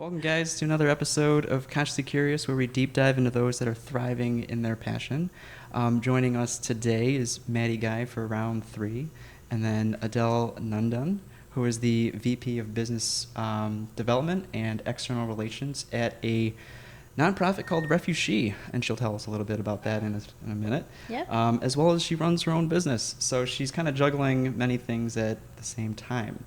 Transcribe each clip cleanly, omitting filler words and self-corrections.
Welcome, guys, to another episode of Consciously Curious, where we deep dive into those that are thriving in their passion. Joining us today is Maddie Guy for round 3, and then Adele Nandan, who is the VP of Business Development and External Relations at a nonprofit called RefuGee, and she'll tell us a little bit about that in a minute. Yep. As well as she runs her own business, so she's kind of juggling many things at the same time.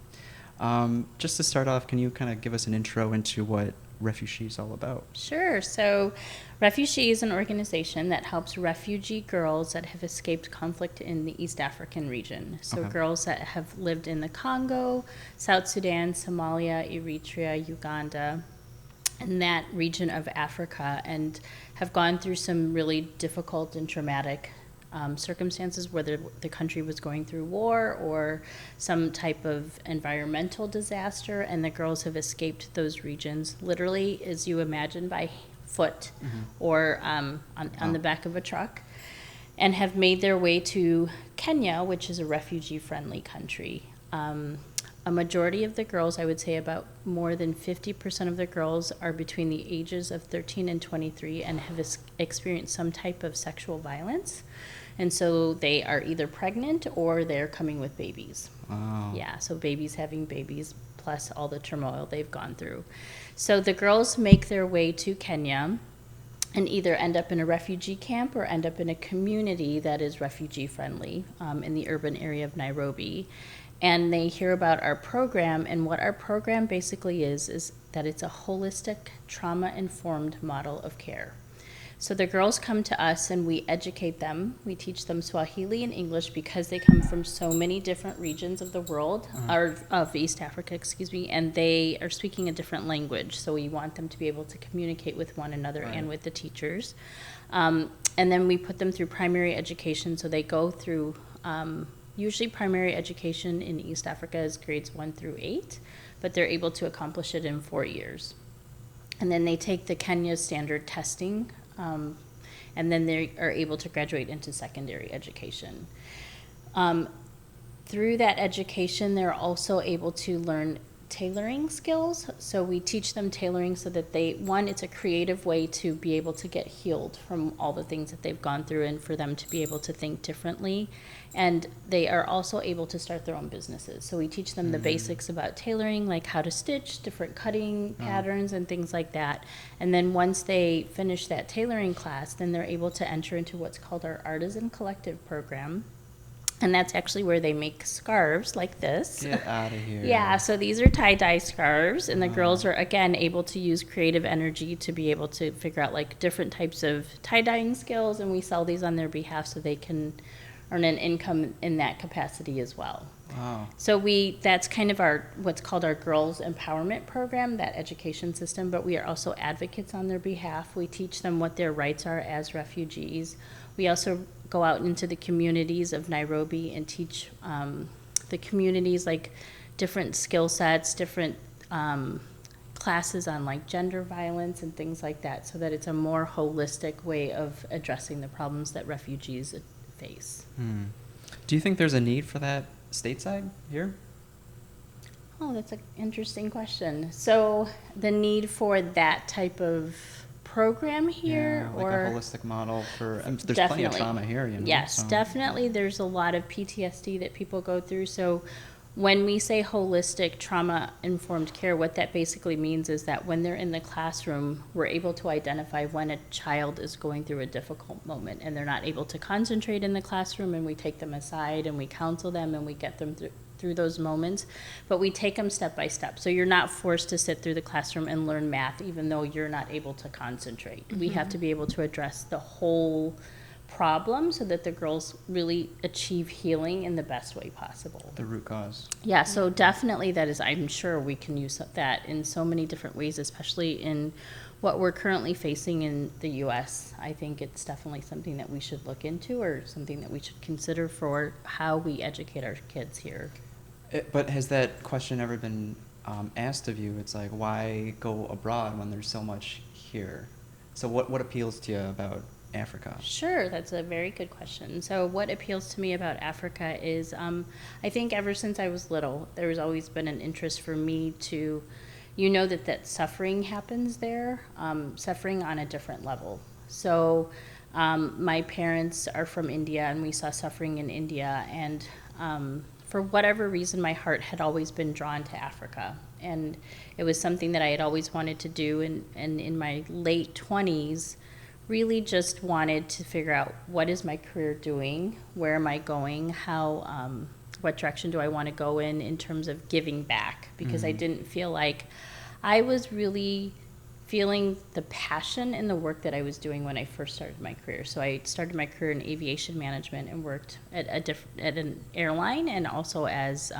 Just to start off, can you kind of give us an intro into what RefuGee is all about? Sure. So Refugee is an organization that helps refugee girls that have escaped conflict in the East African region. So Okay. girls that have lived in the Congo, South Sudan, Somalia, Eritrea, Uganda, and that region of Africa, and have gone through some really difficult and traumatic circumstances, whether the country was going through war or some type of environmental disaster, and the girls have escaped those regions literally, as you imagine, by foot or on the back of a truck, and have made their way to Kenya, which is a refugee-friendly country. A majority of the girls, I would say about more than 50% of the girls, are between the ages of 13 and 23 and have experienced some type of sexual violence. And so they are either pregnant or they're coming with babies. Wow. Yeah, so babies having babies plus all the turmoil they've gone through. So the girls make their way to Kenya and either end up in a refugee camp or end up in a community that is refugee friendly in the urban area of Nairobi. And they hear about our program, and what our program basically is that it's a holistic, trauma-informed model of care. So the girls come to us and we educate them. We teach them Swahili and English because they come from so many different regions of the world, or of East Africa, and they are speaking a different language. So we want them to be able to communicate with one another and with the teachers. And then we put them through primary education. So they go through, usually primary education in East Africa is grades 1 through 8, but they're able to accomplish it in 4 years. And then they take the Kenya standard testing, and then they are able to graduate into secondary education. Through that education, they're also able to learn tailoring skills. So we teach them tailoring so that it's a creative way to be able to get healed from all the things that they've gone through, and for them to be able to think differently. And they are also able to start their own businesses. So we teach them the basics about tailoring, like how to stitch, different cutting patterns and things like that. And then once they finish that tailoring class, then they're able to enter into what's called our Artisan Collective program. And that's actually where they make scarves like this. Get out of here. Yeah, so these are tie-dye scarves, and the girls are, again, able to use creative energy to be able to figure out, like, different types of tie-dyeing skills, and we sell these on their behalf so they can earn an income in that capacity as well. Wow. So that's kind of what's called our Girls Empowerment Program, that education system, but we are also advocates on their behalf. We teach them what their rights are as refugees. We also go out into the communities of Nairobi and teach the communities, like, different skill sets, different classes on, like, gender violence and things like that, so that it's a more holistic way of addressing the problems that refugees face. Do you think there's a need for that stateside here? Oh, that's an interesting question. So the need for that type of program here, Yeah, like or a holistic model for, there's plenty of Definitely. trauma here, you know? Yes, so- definitely. There's a lot of PTSD that people go through. So when we say holistic trauma-informed care, what that basically means is that when they're in the classroom, we're able to identify when a child is going through a difficult moment and they're not able to concentrate in the classroom, and we take them aside and we counsel them and we get them through those moments, but we take them step by step. So you're not forced to sit through the classroom and learn math even though you're not able to concentrate. We have to be able to address the whole problem so that the girls really achieve healing in the best way possible. The root cause. Yeah, so definitely that is, I'm sure we can use that in so many different ways, especially in what we're currently facing in the U.S. I think it's definitely something that we should look into, or something that we should consider for how we educate our kids here. But has that question ever been asked of you? It's like, why go abroad when there's so much here? So what appeals to you about Africa? Sure, that's a very good question. So what appeals to me about Africa is I think ever since I was little, there's always been an interest for me to you know that suffering happens there, suffering on a different level. So my parents are from India, and we saw suffering in India, and for whatever reason, my heart had always been drawn to Africa. And it was something that I had always wanted to do, and in my late 20s, really just wanted to figure out, what is my career doing? Where am I going? What direction do I want to go in terms of giving back? Because I didn't feel like I was really feeling the passion in the work that I was doing when I first started my career. So I started my career in aviation management and worked at an airline, and also as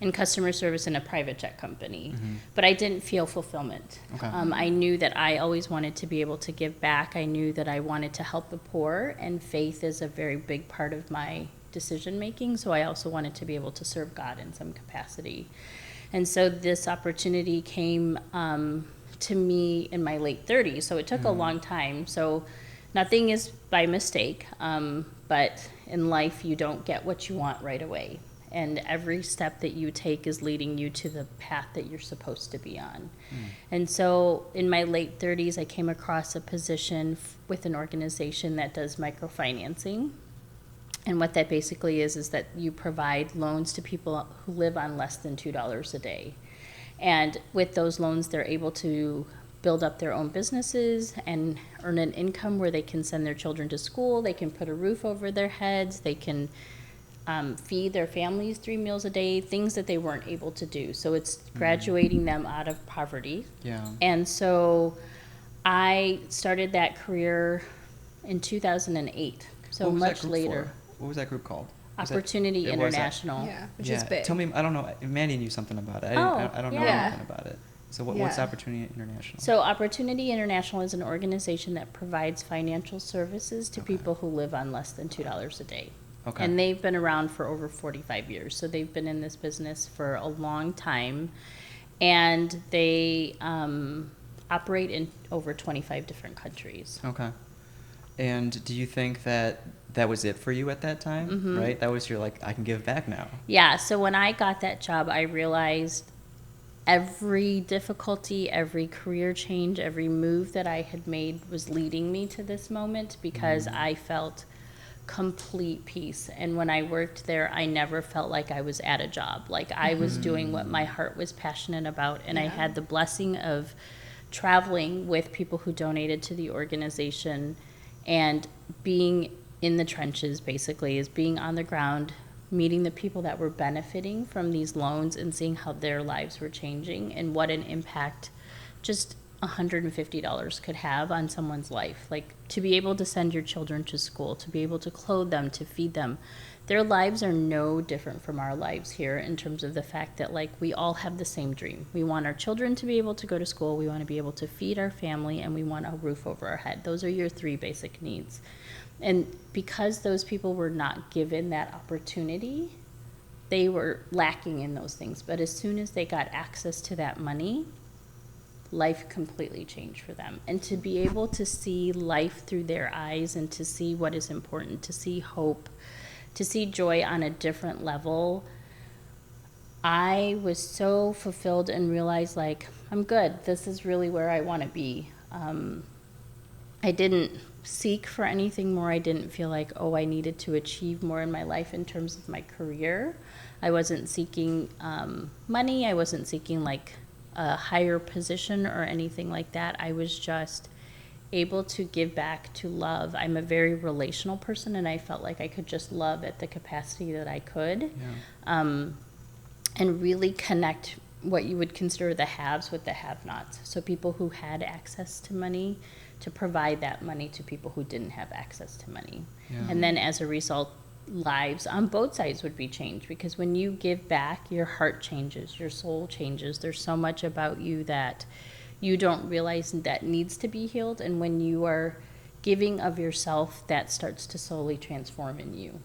in customer service in a private jet company. But I didn't feel fulfillment. Okay. I knew that I always wanted to be able to give back. I knew that I wanted to help the poor, and faith is a very big part of my decision making. So I also wanted to be able to serve God in some capacity. And so this opportunity came to me in my late 30s. So it took a long time. So nothing is by mistake. But in life, you don't get what you want right away. And every step that you take is leading you to the path that you're supposed to be on. And so in my late 30s, I came across a position with an organization that does microfinancing. And what that basically is that you provide loans to people who live on less than $2 a day. And with those loans, they're able to build up their own businesses and earn an income where they can send their children to school, they can put a roof over their heads, they can feed their families 3 meals a day, things that they weren't able to do. So it's graduating them out of poverty. Yeah. And so I started that career in 2008, so What was that much group later. for? What was that group called? Opportunity it was that- International. Yeah, which is big. Tell me, I don't know, Maddie knew something about it. I don't know yeah. anything about it. So what's Yeah. Opportunity International? So Opportunity International is an organization that provides financial services to people who live on less than $2 a day. Okay. And they've been around for over 45 years. So they've been in this business for a long time. And they operate in over 25 different countries. Okay. And do you think that was it for you at that time, right? That was your, like, I can give back now. Yeah, so when I got that job, I realized every difficulty, every career change, every move that I had made was leading me to this moment, because I felt complete peace. And when I worked there, I never felt like I was at a job. Like I was doing what my heart was passionate about, and I had the blessing of traveling with people who donated to the organization, and being in the trenches, basically, is being on the ground, meeting the people that were benefiting from these loans and seeing how their lives were changing and what an impact just $150 could have on someone's life. Like, to be able to send your children to school, to be able to clothe them, to feed them. Their lives are no different from our lives here, in terms of the fact that, like, we all have the same dream. We want our children to be able to go to school, we want to be able to feed our family, and we want a roof over our head. Those are your 3 basic needs. And because those people were not given that opportunity, they were lacking in those things. But as soon as they got access to that money, life completely changed for them. And to be able to see life through their eyes, and to see what is important, to see hope, to see joy on a different level, I was so fulfilled and realized, like, I'm good. This is really where I want to be. I didn't seek for anything more. I didn't feel like, oh, I needed to achieve more in my life in terms of my career. I wasn't seeking money. I wasn't seeking, like, a higher position or anything like that. I was just able to give back, to love. I'm a very relational person, and I felt like I could just love at the capacity that I could, and really connect what you would consider the haves with the have-nots. So people who had access to money, to provide that money to people who didn't have access to money. Yeah. And then as a result, lives on both sides would be changed, because when you give back, your heart changes, your soul changes. There's so much about you that you don't realize that needs to be healed, and when you are giving of yourself, that starts to slowly transform in you.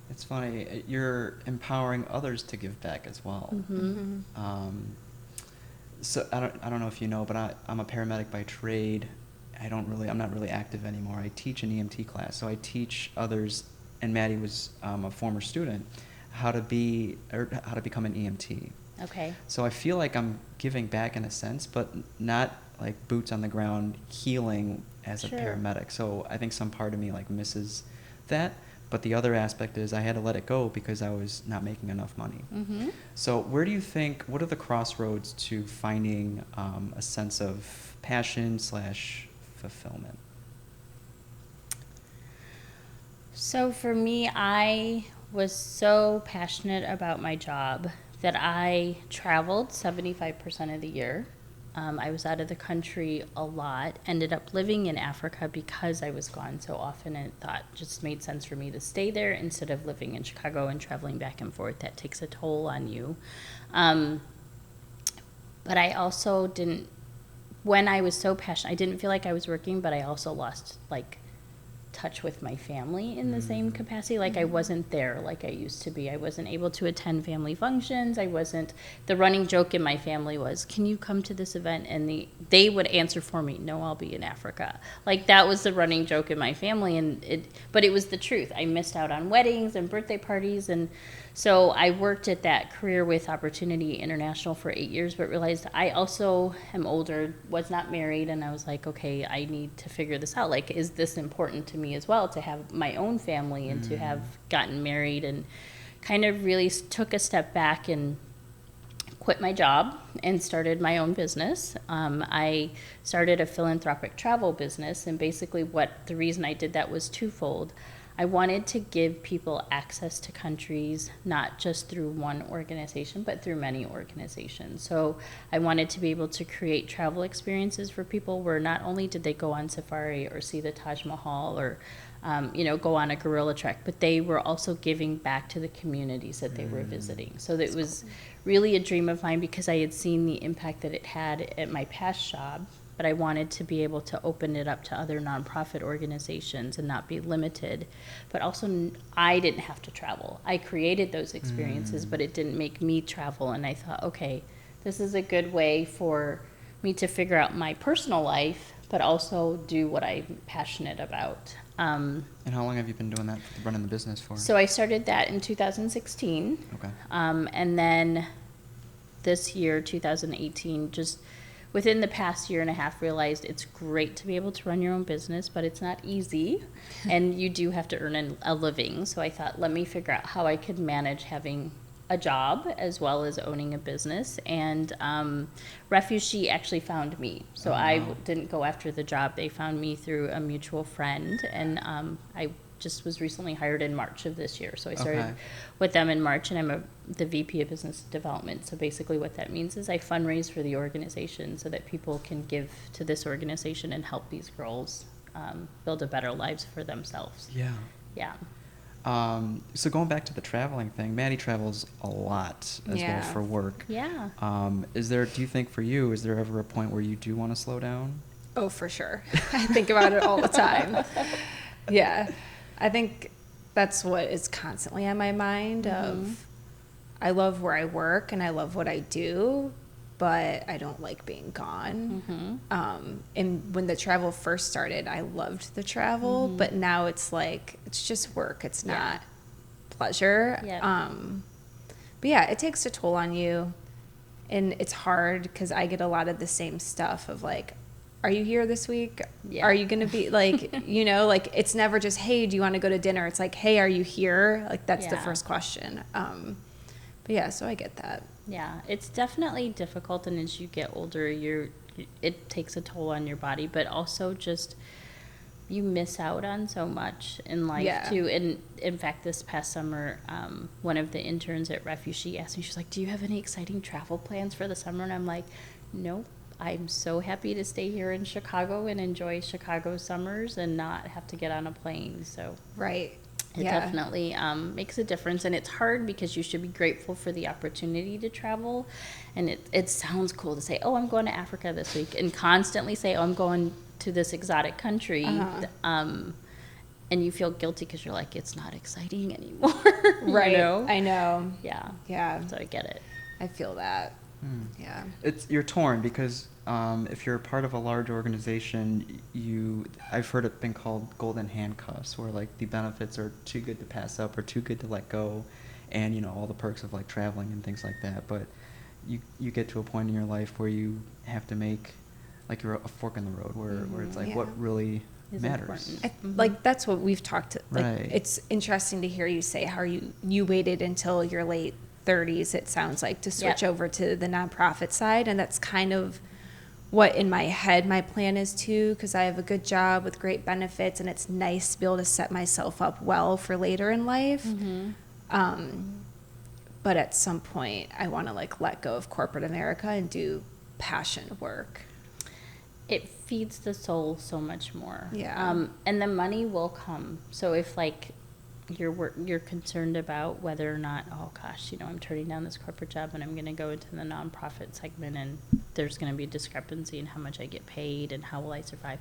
It's funny, you're empowering others to give back as well. So I don't know if you know, but I'm a paramedic by trade. I'm not really active anymore. I teach an EMT class, so I teach others, and Maddie was a former student, how to become an EMT. Okay. So I feel like I'm giving back in a sense, but not like boots on the ground healing as a Sure. paramedic. So I think some part of me like misses that. But the other aspect is I had to let it go because I was not making enough money. Mm-hmm. So where do you think, what are the crossroads to finding a sense of passion / fulfillment? So for me, I was so passionate about my job that I traveled 75% of the year. I was out of the country a lot, ended up living in Africa because I was gone so often, and thought it just made sense for me to stay there instead of living in Chicago and traveling back and forth. That takes a toll on you. But I also didn't, when I was so passionate, I didn't feel like I was working, but I also lost like touch with my family in the same capacity. Like I wasn't there like I used to be. I wasn't able to attend family functions. The running joke in my family was, can you come to this event? And they would answer for me, no, I'll be in Africa. Like that was the running joke in my family. But it was the truth. I missed out on weddings and birthday parties. And so I worked at that career with Opportunity International for 8 years, but realized I also am older, was not married, and I was like, okay, I need to figure this out. Like, is this important to me as well, to have my own family and to have gotten married, and kind of really took a step back and quit my job and started my own business. I started a philanthropic travel business, and basically the reason I did that was twofold. I wanted to give people access to countries, not just through one organization, but through many organizations. So I wanted to be able to create travel experiences for people where not only did they go on safari or see the Taj Mahal or go on a gorilla trek, but they were also giving back to the communities that they were visiting. So that was really a dream of mine because I had seen the impact that it had at my past job. But I wanted to be able to open it up to other nonprofit organizations and not be limited. But also, I didn't have to travel. I created those experiences, but it didn't make me travel. And I thought, okay, this is a good way for me to figure out my personal life, but also do what I'm passionate about. And how long have you been doing that, running the business for? So I started that in 2016. Okay. And then this year, 2018, just within the past year and a half, realized it's great to be able to run your own business, but it's not easy, and you do have to earn a living. So I thought, let me figure out how I could manage having a job as well as owning a business. And Refugee actually found me. So I didn't go after the job. They found me through a mutual friend, and I just was recently hired in March of this year. So I started with them in March, and I'm the VP of Business Development. So basically what that means is I fundraise for the organization so that people can give to this organization and help these girls build a better lives for themselves. Yeah. Yeah. So going back to the traveling thing, Maddie travels a lot as well for work. Yeah. Do you think for you, is there ever a point where you do want to slow down? Oh, for sure. I think about it all the time. Yeah. I think that's what is constantly on my mind of, I love where I work and I love what I do, but I don't like being gone. And when the travel first started, I loved the travel, but now it's like, it's just work. It's not pleasure. Yeah. But yeah, it takes a toll on you, and it's hard because I get a lot of the same stuff of like, are you here this week? Yeah. Are you going to be like, like it's never just, hey, do you want to go to dinner? It's like, hey, are you here? Like that's the first question. But yeah, so I get that. Yeah, it's definitely difficult, and as you get older, it takes a toll on your body, but also just you miss out on so much in life too. And in fact, this past summer, one of the interns at Refugee asked me, she's like, do you have any exciting travel plans for the summer? And I'm like, nope. I'm so happy to stay here in Chicago and enjoy Chicago summers and not have to get on a plane. So Right. it definitely makes a difference. And it's hard because you should be grateful for the opportunity to travel. And it sounds cool to say, oh, I'm going to Africa this week, and constantly say, oh, I'm going to this exotic country. And you feel guilty because you're like, it's not exciting anymore. Right. You know? I know. Yeah. Yeah. So I get it. I feel that. Yeah. You're torn because if you're part of a large organization, I've heard it been called golden handcuffs, where like the benefits are too good to pass up or too good to let go, and all the perks of like traveling and things like that. But you get to a point in your life where you have to make like you're a fork in the road where it's like what really Is matters. important. Like that's what we've talked. Like Right. it's interesting to hear you say how you waited until your late 30s. It sounds like to switch over to the nonprofit side, and that's kind of what in my head my plan is too, because I have a good job with great benefits, and it's nice to be able to set myself up well for later in life. But at some point, I want to like let go of corporate America and do passion work. It feeds the soul so much more. Yeah. And the money will come. So if like you're concerned about whether or not, oh gosh, I'm turning down this corporate job and I'm going to go into the nonprofit segment and there's going to be a discrepancy in how much I get paid and how will I survive,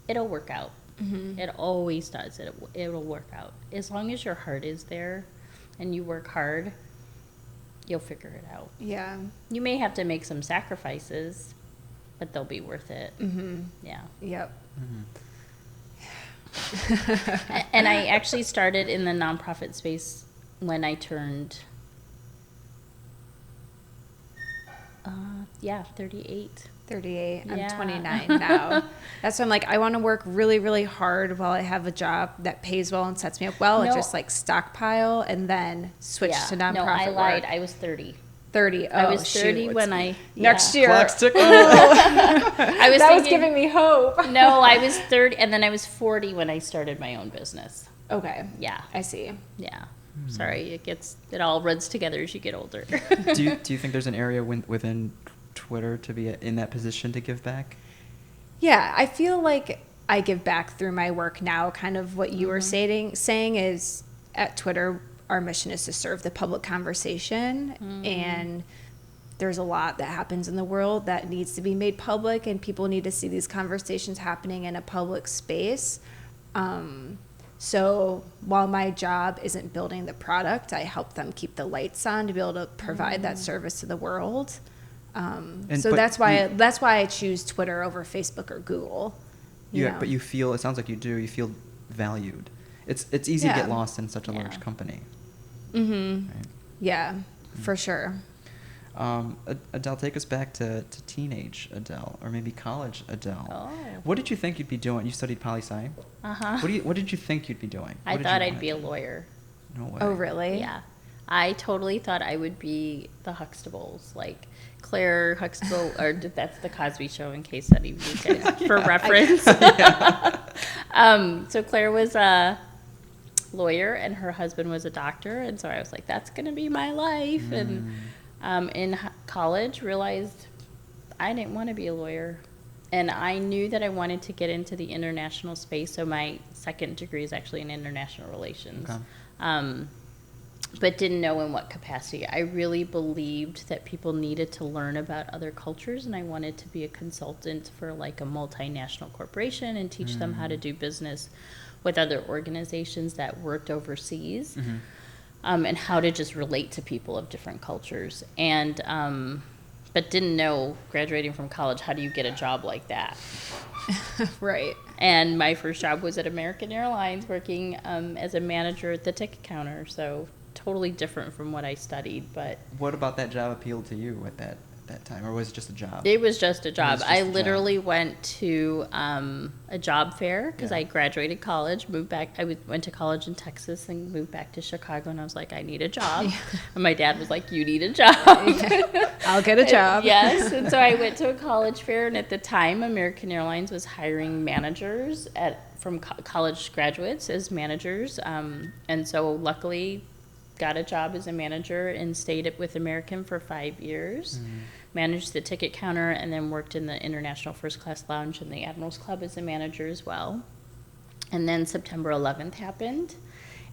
it'll work out. It always does. It'll work out. As long as your heart is there and you work hard, you'll figure it out. Yeah. You may have to make some sacrifices, but they'll be worth it. Yeah. Yep. And I actually started in the nonprofit space when I turned, 38. 38. I'm Yeah. 29 now. That's why I'm like, I want to work really, really hard while I have a job that pays well and sets me up well, and No. just like stockpile and then switch to nonprofit No, I lied. work. I was 30. 30. Oh, I was 30 shoot. when I... Next yeah. year. Clock's ticking. I was That was thinking- giving me hope. No, I was 30, and then I was 40 when I started my own business. Okay. Yeah. I see. Yeah. Sorry, it all runs together as you get older. do you think there's an area within Twitter to be in that position to give back? Yeah, I feel like I give back through my work now. Kind of what you were saying is at Twitter, our mission is to serve the public conversation, and there's a lot that happens in the world that needs to be made public, and people need to see these conversations happening in a public space. So while my job isn't building the product, I help them keep the lights on to be able to provide that service to the world. So that's why I choose Twitter over Facebook or Google. You know? But you feel, it sounds like you feel valued. It's easy to get lost in such a large company. Right? Yeah, for sure. Adele, take us back to teenage Adele, or maybe college Adele. Oh. What did you think you'd be doing? You studied poli-sci? Uh-huh. What did you think you'd be doing? I thought I'd be a lawyer. No way. Oh, really? Yeah. I totally thought I would be the Huxtables, like Claire Huxtable, or that's the Cosby Show in case any of you guys, for reference. So Claire was a lawyer and her husband was a doctor, and so I was like, that's going to be my life. And in college, realized I didn't want to be a lawyer. And I knew that I wanted to get into the international space, so my second degree is actually in international relations. Okay. But didn't know in what capacity. I really believed that people needed to learn about other cultures, and I wanted to be a consultant for like a multinational corporation and teach them how to do business with other organizations that worked overseas, and how to just relate to people of different cultures. And but didn't know, graduating from college, how do you get a job like that? Right. And my first job was at American Airlines, working as a manager at the ticket counter. So totally different from what I studied, but What about that job appealed to you at that time, or was it just a job? it was just a job. just I a job. literally went to a job fair because I graduated college, moved back. Went to college in Texas and moved back to Chicago, and I was like, I need a job. And my dad was like, you need a job. I'll get a job. Yes, and so I went to a college fair, and at the time, American Airlines was hiring managers from college graduates as managers, and so luckily got a job as a manager and stayed with American for 5 years, managed the ticket counter, and then worked in the International First Class Lounge and the Admirals Club as a manager as well. And then September 11th happened,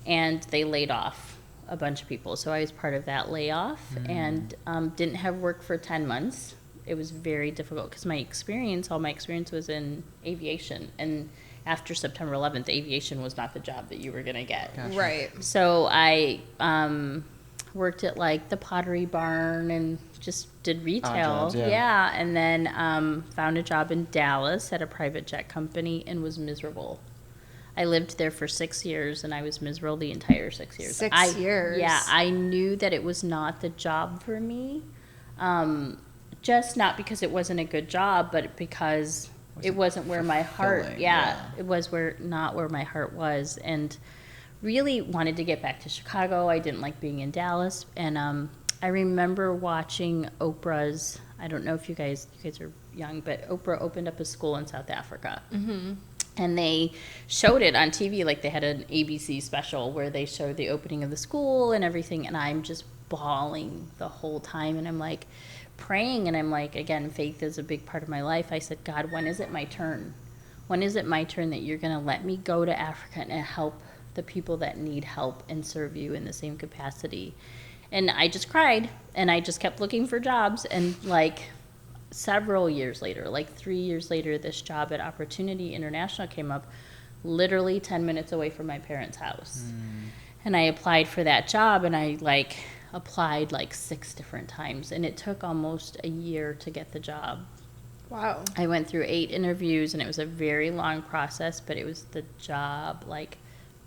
and they laid off a bunch of people. So I was part of that layoff and didn't have work for 10 months. It was very difficult because all my experience was in aviation. And after September 11th, aviation was not the job that you were going to get. Gotcha. Right. So I worked at like the Pottery Barn and just did retail. Odd jobs, yeah. And then found a job in Dallas at a private jet company and was miserable. I lived there for 6 years and I was miserable the entire 6 years. 6 years? Yeah, I knew that it was not the job for me. Just not because it wasn't a good job, but because it wasn't where my heart, fulfilling, it was not where my heart was, and really wanted to get back to Chicago. I didn't like being in Dallas, and I remember watching Oprah's, I don't know if you guys are young, but Oprah opened up a school in South Africa. Mm-hmm. And they showed it on TV, like they had an ABC special where they showed the opening of the school and everything, and I'm just bawling the whole time, and I'm like praying, and I'm like, again, faith is a big part of my life. I said, God, when is it my turn? When is it my turn that you're going to let me go to Africa and help the people that need help and serve you in the same capacity? And I just cried, and I just kept looking for jobs, and like several years later, like 3 years later, this job at Opportunity International came up literally 10 minutes away from my parents' house. And I applied for that job, and I applied 6 different times, and it took almost a year to get the job. Wow. I went through 8 interviews, and it was a very long process, but it was the job,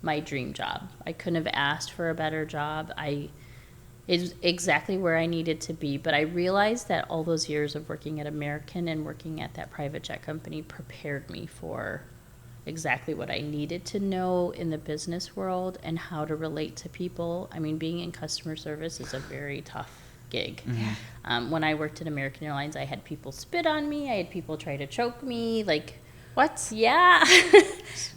my dream job. I couldn't have asked for a better job. It's exactly where I needed to be, but I realized that all those years of working at American and working at that private jet company prepared me for exactly what I needed to know in the business world and how to relate to people. I mean, being in customer service is a very tough gig. Mm-hmm. When I worked at American Airlines, I had people spit on me. I had people try to choke me. What? Yeah.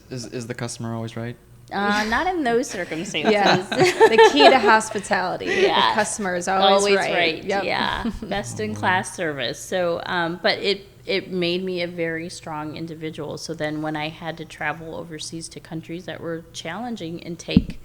Is the customer always right? Not in those circumstances. Yeah. The key to hospitality. Yeah. The customer is always right. Yep. Yeah. Best in class service. So, but it made me a very strong individual. So then when I had to travel overseas to countries that were challenging and take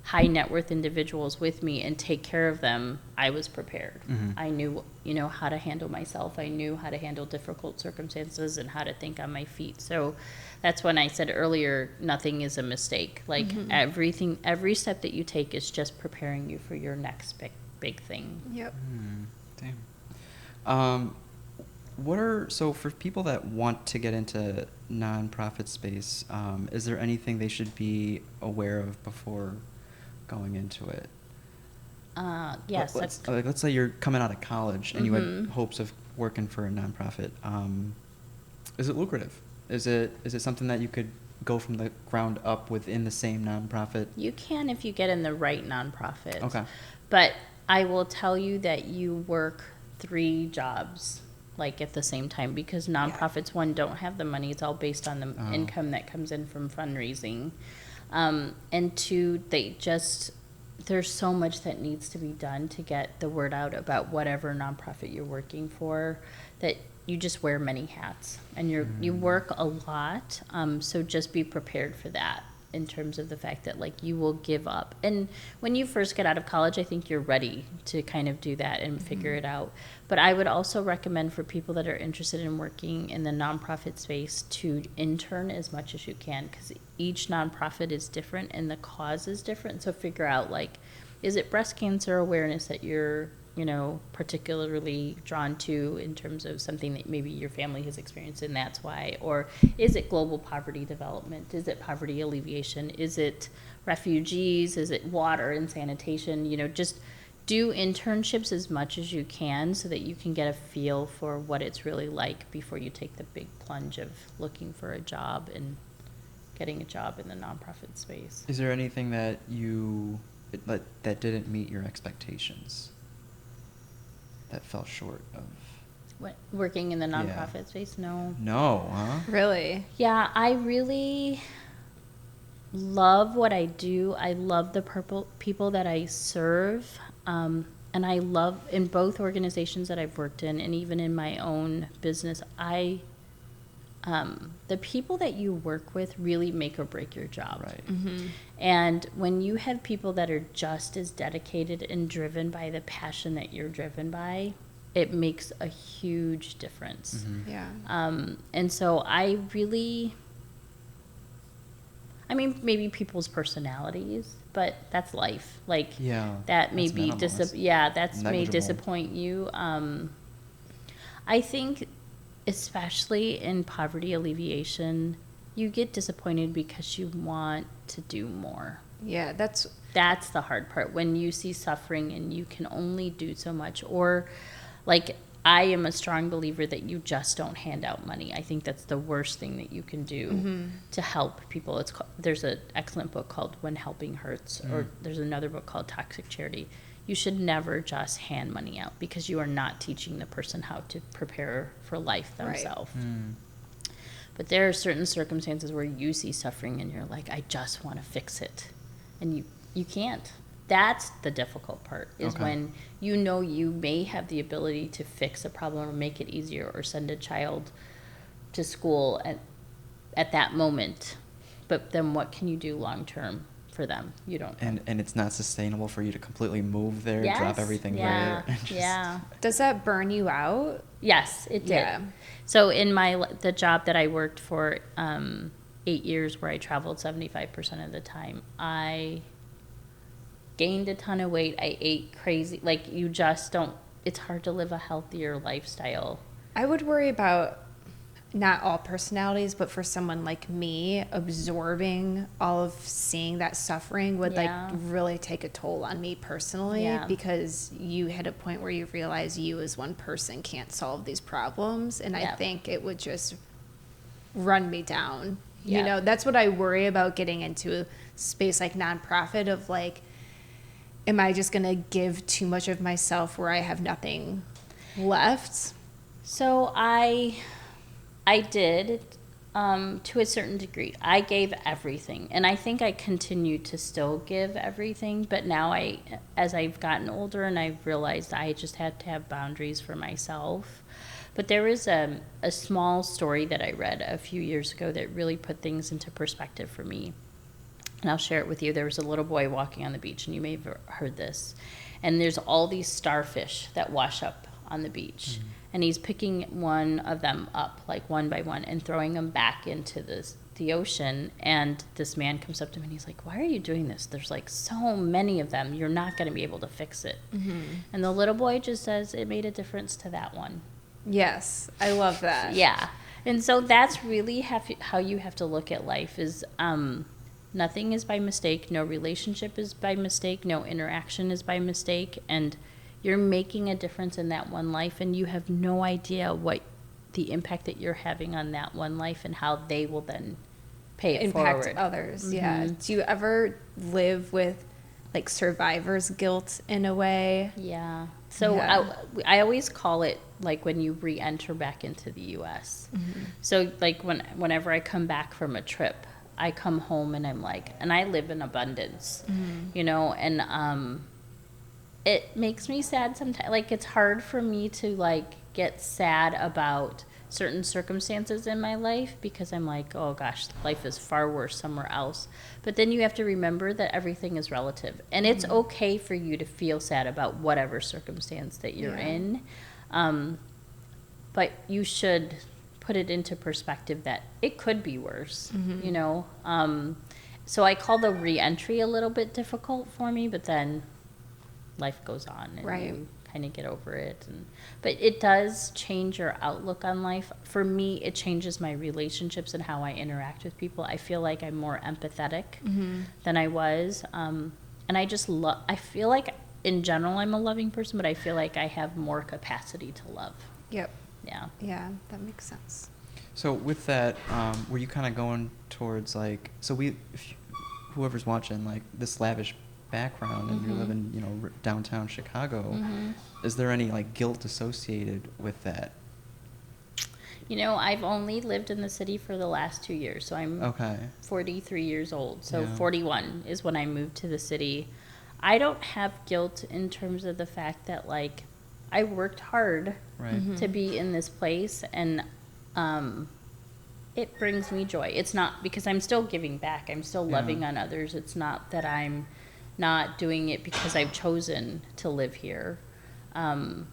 high net worth individuals with me and take care of them, I was prepared. Mm-hmm. I knew, how to handle myself. I knew how to handle difficult circumstances and how to think on my feet. So that's when I said earlier, nothing is a mistake. Every step that you take is just preparing you for your next big thing. Yep. Damn. So for people that want to get into nonprofit space, is there anything they should be aware of before going into it? Yes. Let's say you're coming out of college and you had hopes of working for a nonprofit. Is it lucrative? Is it something that you could go from the ground up within the same nonprofit? You can if you get in the right nonprofit. Okay. But I will tell you that you work 3 jobs at the same time, because nonprofits, one, don't have the money. It's all based on the income that comes in from fundraising. And 2, there's so much that needs to be done to get the word out about whatever nonprofit you're working for, that you just wear many hats, and you work a lot. So just be prepared for that, in terms of the fact that you will give up. And when you first get out of college, I think you're ready to kind of do that and figure it out. But I would also recommend for people that are interested in working in the nonprofit space to intern as much as you can, because each nonprofit is different and the cause is different. So figure out is it breast cancer awareness that you're particularly drawn to, in terms of something that maybe your family has experienced and that's why? Or is it global poverty development? Is it poverty alleviation? Is it refugees? Is it water and sanitation? Just do internships as much as you can so that you can get a feel for what it's really like before you take the big plunge of looking for a job and getting a job in the nonprofit space. Is there anything that that didn't meet your expectations? That fell short of? What, working in the nonprofit space? No. No, huh? Really? Yeah, I really love what I do. I love the people that I serve. And I love, in both organizations that I've worked in and even in my own business, the people that you work with really make or break your job. Right. Mm-hmm. And when you have people that are just as dedicated and driven by the passion that you're driven by, it makes a huge difference. Mm-hmm. Yeah. And so maybe people's personalities, but that's life. That may be that's may disappoint you. I think, especially in poverty alleviation, you get disappointed because you want to do more. Yeah, that's the hard part, when you see suffering and you can only do so much. Or Like, I am a strong believer that you just don't hand out money. I think that's the worst thing that you can do to help people. There's an excellent book called When Helping Hurts, or there's another book called Toxic Charity. You should never just hand money out, because you are not teaching the person how to prepare for life themselves. But there are certain circumstances where you see suffering and you're like, I just want to fix it. And you can't. That's the difficult part, is when you know you may have the ability to fix a problem or make it easier or send a child to school at that moment. But then what can you do long term for them? You don't know. And it's not sustainable for you to completely move there, drop everything there. And just... Does that burn you out? Yes, it did. Yeah. So in the job that I worked for 8 years, where I traveled 75% of the time, I gained a ton of weight. I ate crazy. Like, you just don't, it's hard to live a healthier lifestyle. I would worry about, not all personalities, but for someone like me, absorbing all of seeing that suffering would like really take a toll on me personally, because you hit a point where you realize you as one person can't solve these problems. And I think it would just run me down. You know, that's what I worry about getting into a space like nonprofit, of like, am I just going to give too much of myself where I have nothing left? So I did, to a certain degree. I gave everything, and I think I continue to still give everything. But now, as I've gotten older, and I've realized I just had to have boundaries for myself. But there is a small story that I read a few years ago that really put things into perspective for me. And I'll share it with you. There was a little boy walking on the beach, and you may have heard this. And there's all these starfish that wash up on the beach. And he's picking one of them up, like one by one, and throwing them back into the ocean. And this man comes up to him, and he's like, why are you doing this? There's like so many of them. You're not going to be able to fix it. And the little boy just says, it made a difference to that one. Yes, I love that. Yeah. And so that's really how you have to look at life, is nothing is by mistake. No relationship is by mistake. No interaction is by mistake. And you're making a difference in that one life, and you have no idea what the impact that you're having on that one life and how they will then pay it forward. Impact others, yeah. Do you ever live with, like, survivor's guilt in a way? Yeah. So I always call it, like, when you re-enter back into the U.S. So, like, whenever I come back from a trip, I come home and I'm like, and I live in abundance, you know, and it makes me sad sometimes. Like, it's hard for me to, like, get sad about certain circumstances in my life, because I'm like, oh gosh, life is far worse somewhere else. But then you have to remember that everything is relative, and it's okay for you to feel sad about whatever circumstance that you're in. But you should put it into perspective that it could be worse, you know? So I call the re-entry a little bit difficult for me, but then life goes on, and you kind of get over it. But it does change your outlook on life. For me, it changes my relationships and how I interact with people. I feel like I'm more empathetic than I was. And I just I feel like, in general, I'm a loving person, but I feel like I have more capacity to love. Yep. Yeah. Yeah, that makes sense. So with that, were you kind of going towards, like, so whoever's watching, like, this lavish background, and you're living, you know, downtown Chicago, is there any, like, guilt associated with that? You know, I've only lived in the city for the last 2 years, so I'm 43 years old. So 41 is when I moved to the city. I don't have guilt in terms of the fact that, like, I worked hard to be in this place, and it brings me joy. It's not because I'm still giving back. I'm still loving on others. It's not that I'm not doing it because I've chosen to live here. No,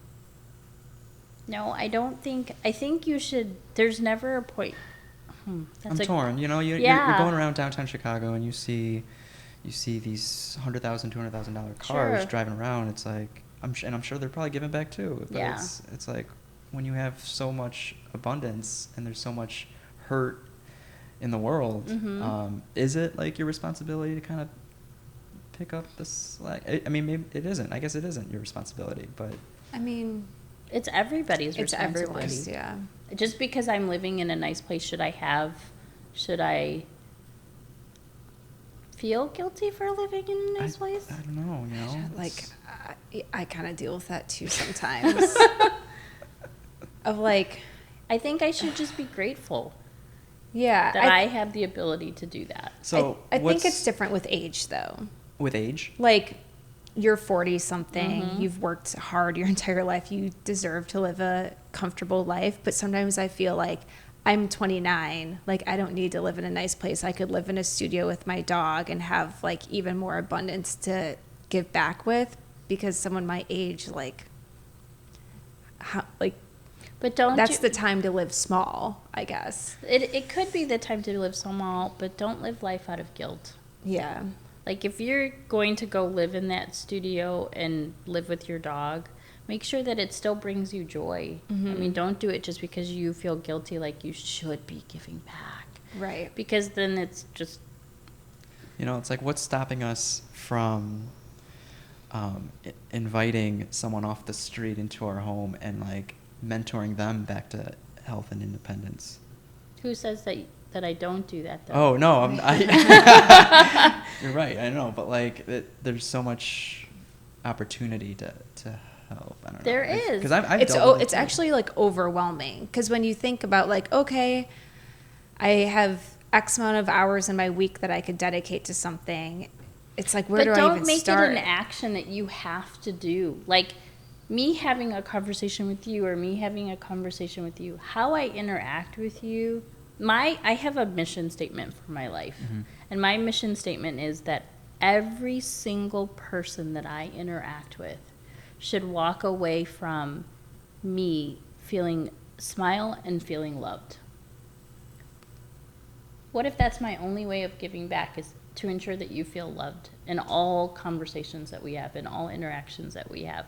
I don't think. I think you should. There's never a point. I'm torn. You know, you're going around downtown Chicago, and you see these $100,000, $200,000 cars driving around. It's like, I'm sure they're probably giving back too. But it's like, when you have so much abundance and there's so much hurt in the world, is it, like, your responsibility to kind of pick up the slack? I mean, maybe it isn't. I guess it isn't your responsibility, but... I mean, It's everybody's It's responsibility. everyone's, yeah. Just because I'm living in a nice place, should I feel guilty for living in a nice place? I don't know, you know. Like, I kind of deal with that too sometimes. Of like, I think I should just be grateful yeah. that I have the ability to do that. So I think it's different with age, though. with age. Like, you're 40-something, Mm-hmm. you've worked hard your entire life, you deserve to live a comfortable life, but sometimes I feel like I'm 29, like, I don't need to live in a nice place. I could live in a studio with my dog and have, like, even more abundance to give back with, because someone my age, like, But don't that's you, the time to live small, I guess. it could be the time to live small, but don't live life out of guilt. Yeah. Like, if you're going to go live in that studio and live with your dog, make sure that it still brings you joy. I mean, don't do it just because you feel guilty, like you should be giving back. Right. Because then it's just, You know, it's like, what's stopping us from inviting someone off the street into our home and like mentoring them back to health and independence? who says that I don't do that, though? Oh no, you're right. I know, but like, there's so much opportunity to help. I don't know. There is. Because I've dealt with It's actually like overwhelming, because when you think about like, okay, I have X amount of hours in my week that I could dedicate to something, it's like, where But do I don't even make start? it an action that you have to do. Like, me having a conversation with you, or me having a conversation with you, how I interact with you, I have a mission statement for my life. Mhm. And my mission statement is that every single person that I interact with should walk away from me smile and feeling loved. What if that's my only way of giving back, is to ensure that you feel loved in all conversations that we have, in all interactions that we have?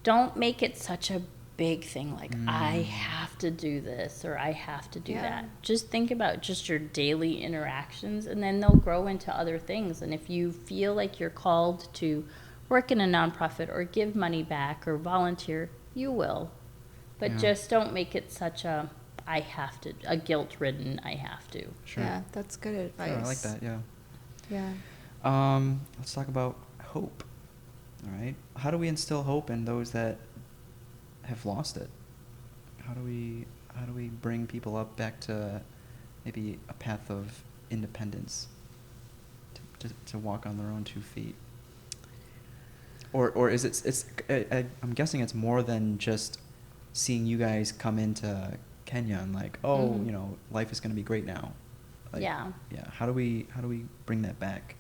Don't make it such a big thing, like, I have to do this or I have to do Yeah. that. Just think about just your daily interactions, and then they'll grow into other things. And if you feel like you're called to work in a nonprofit or give money back or volunteer, you will. But Yeah. just don't make it such a guilt-ridden I have to. Sure. Yeah, that's good advice. Sure, I like that. Yeah. Yeah. Let's talk about hope. All right. How do we instill hope in those that have lost it? How do we bring people up back to maybe a path of independence, to walk on their own 2 feet? Or is I'm guessing it's more than just seeing you guys come into Kenya and like, oh, Mhm. you know, life is going to be great now. Like, Yeah. Yeah. How do we bring that back?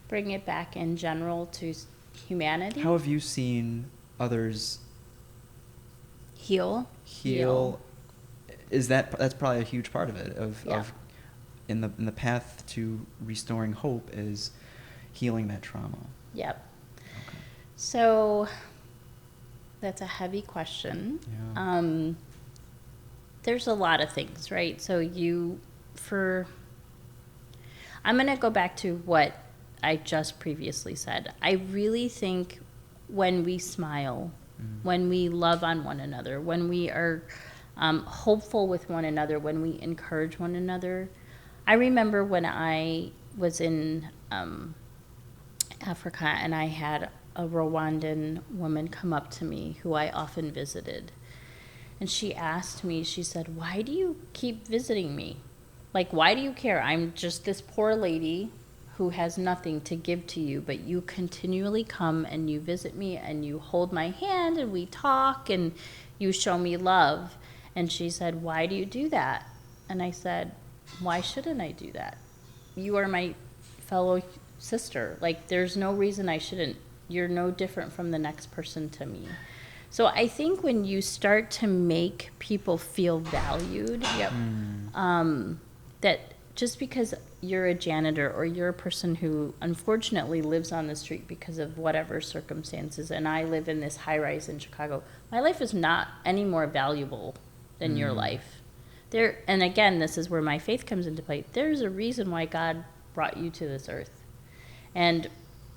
Bring it back in general to humanity. How have you seen others Heal. heal? That's probably a huge part of it, Yeah. of in the path to restoring hope is healing that trauma. Yep. Okay. So that's a heavy question. Yeah. There's a lot of things, right? So I'm going to go back to what I just previously said. I really think when we smile, when we love on one another, when we are hopeful with one another, when we encourage one another. I remember when I was in Africa and I had a Rwandan woman come up to me who I often visited. And she asked me, she said, "Why do you keep visiting me? Like, why do you care? I'm just this poor lady who has nothing to give to you, but you continually come and you visit me and you hold my hand and we talk and you show me love." And she said, "Why do you do that?" And I said, "Why shouldn't I do that? You are my fellow sister. Like, there's no reason I shouldn't. You're no different from the next person to me." So I think when you start to make people feel valued, that just because you're a janitor or you're a person who unfortunately lives on the street because of whatever circumstances, and I live in this high rise in Chicago, my life is not any more valuable than your life. And again, this is where my faith comes into play. There's a reason why God brought you to this earth. And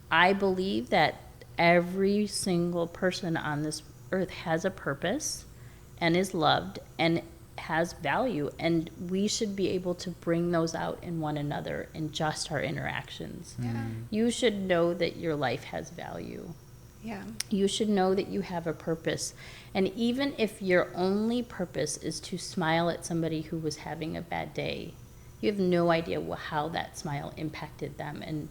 I believe that every single person on this earth has a purpose and is loved and has value, and we should be able to bring those out in one another in just our interactions. Yeah. You should know that your life has value. Yeah. You should know that you have a purpose. And even if your only purpose is to smile at somebody who was having a bad day, you have no idea how that smile impacted them. And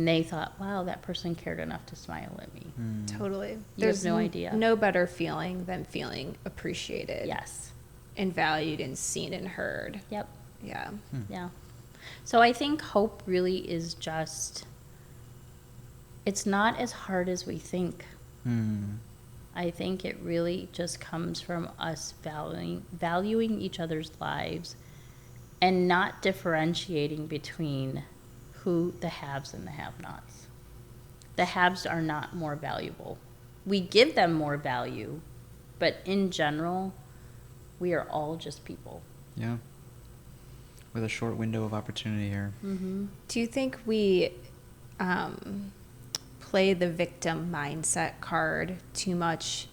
they thought, wow, that person cared enough to smile at me. Totally. There's no idea. No better feeling than feeling appreciated. Yes. And valued and seen and heard. Yep. Yeah. Yeah. So I think hope really is just, it's not as hard as we think. I think it really just comes from us valuing each other's lives and not differentiating between who the haves and the have-nots. The haves are not more valuable. We give them more value, but in general, we are all just people. Yeah. With a short window of opportunity here. Do you think we play the victim mindset card too much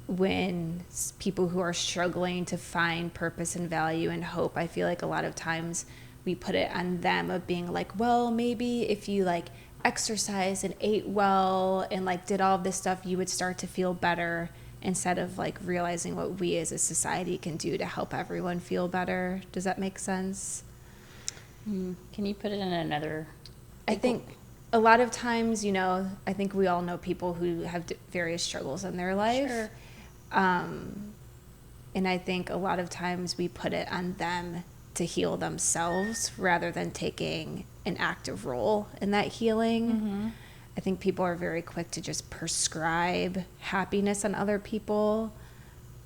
when people who are struggling to find purpose and value and hope? I feel like a lot of times we put it on them of being like, well, maybe if you like exercised and ate well and like did all of this stuff, you would start to feel better, instead of like realizing what we as a society can do to help everyone feel better. Does that make sense? Can you put it in another? I think a lot of times, you know, I think we all know people who have various struggles in their life. Sure. And I think a lot of times we put it on them to heal themselves rather than taking an active role in that healing. I think people are very quick to just prescribe happiness on other people.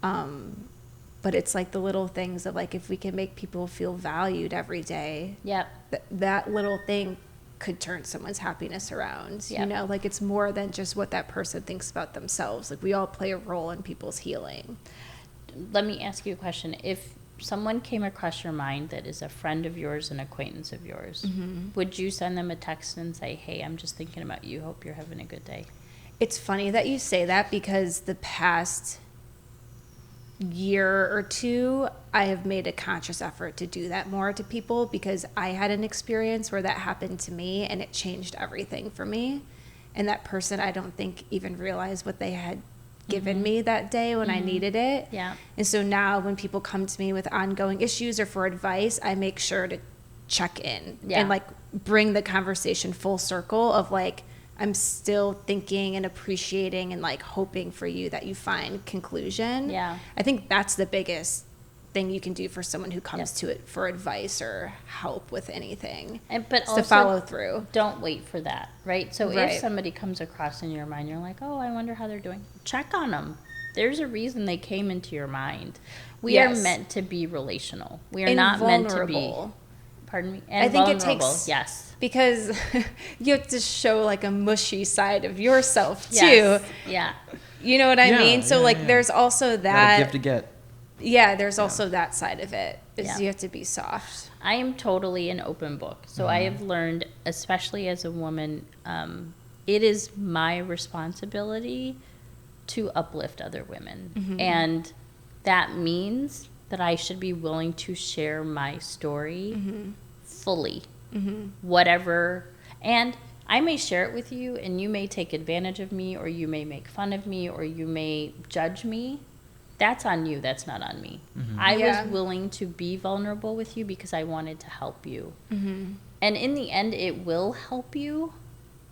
But it's like the little things of like, if we can make people feel valued every day, Yep. that little thing could turn someone's happiness around. Yep. You know, like it's more than just what that person thinks about themselves. Like we all play a role in people's healing. Let me ask you a question. If someone came across your mind that is a friend of yours, an acquaintance of yours, would you send them a text and say, hey, I'm just thinking about you, hope you're having a good day? It's funny that you say that, because the past year or two, I have made a conscious effort to do that more to people, because I had an experience where that happened to me and it changed everything for me. And that person, I don't think, even realized what they had given me that day when I needed it. Yeah. And so now when people come to me with ongoing issues or for advice, I make sure to check in and like bring the conversation full circle of like, I'm still thinking and appreciating and like hoping for you that you find conclusion. Yeah. I think that's the biggest thing you can do for someone who comes to it for advice or help with anything. But also to follow through. Don't wait for that, right? So Right. if somebody comes across in your mind, you're like, oh, I wonder how they're doing. Check on them. There's a reason they came into your mind. We are meant to be relational. We are not meant to be. Pardon me? And I think vulnerable. it takes, yes. because you have to show like a mushy side of yourself too. Yes. Yeah. You know what I mean? So like there's also that. Give to get. Yeah, there's also that side of it. Is Yeah. you have to be soft. I am totally an open book. So I have learned, especially as a woman, it is my responsibility to uplift other women. And that means that I should be willing to share my story fully, whatever. And I may share it with you, and you may take advantage of me, or you may make fun of me, or you may judge me. That's on you. That's not on me. I was willing to be vulnerable with you because I wanted to help you. And in the end, it will help you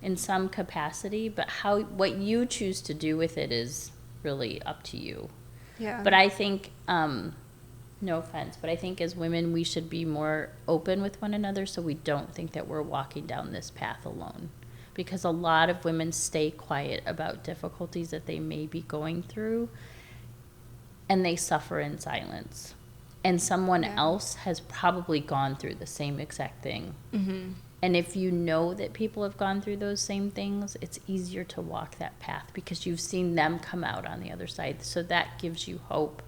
in some capacity, but what you choose to do with it is really up to you. Yeah. But I think, no offense, but I think as women, we should be more open with one another so we don't think that we're walking down this path alone. Because a lot of women stay quiet about difficulties that they may be going through, and they suffer in silence. And someone else has probably gone through the same exact thing. And if you know that people have gone through those same things, it's easier to walk that path because you've seen them come out on the other side. So that gives you hope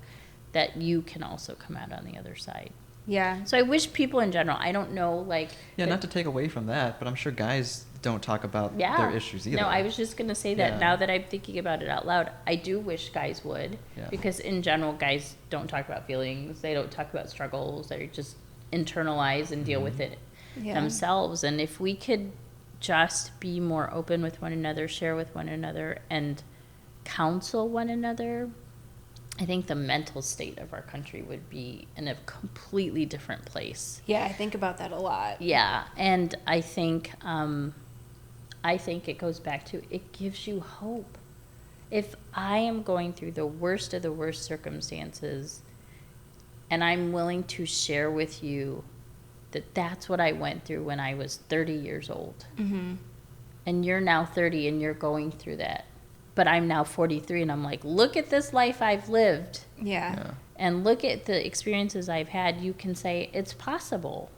that you can also come out on the other side. Yeah. So I wish people in general, I don't know, like... Yeah, not to take away from that, but I'm sure guys don't talk about Yeah. their issues either. No, I was just going to say that Yeah. now that I'm thinking about it out loud, I do wish guys would. Yeah. Because in general, guys don't talk about feelings. They don't talk about struggles. They just internalize and deal with it themselves. And if we could just be more open with one another, share with one another, and counsel one another, I think the mental state of our country would be in a completely different place. Yeah, I think about that a lot. Yeah, and I think it goes back to, it gives you hope. If I am going through the worst of the worst circumstances, and I'm willing to share with you that that's what I went through when I was 30 years old, and you're now 30 and you're going through that, but I'm now 43 and I'm like, look at this life I've lived. Yeah. And look at the experiences I've had. You can say it's possible.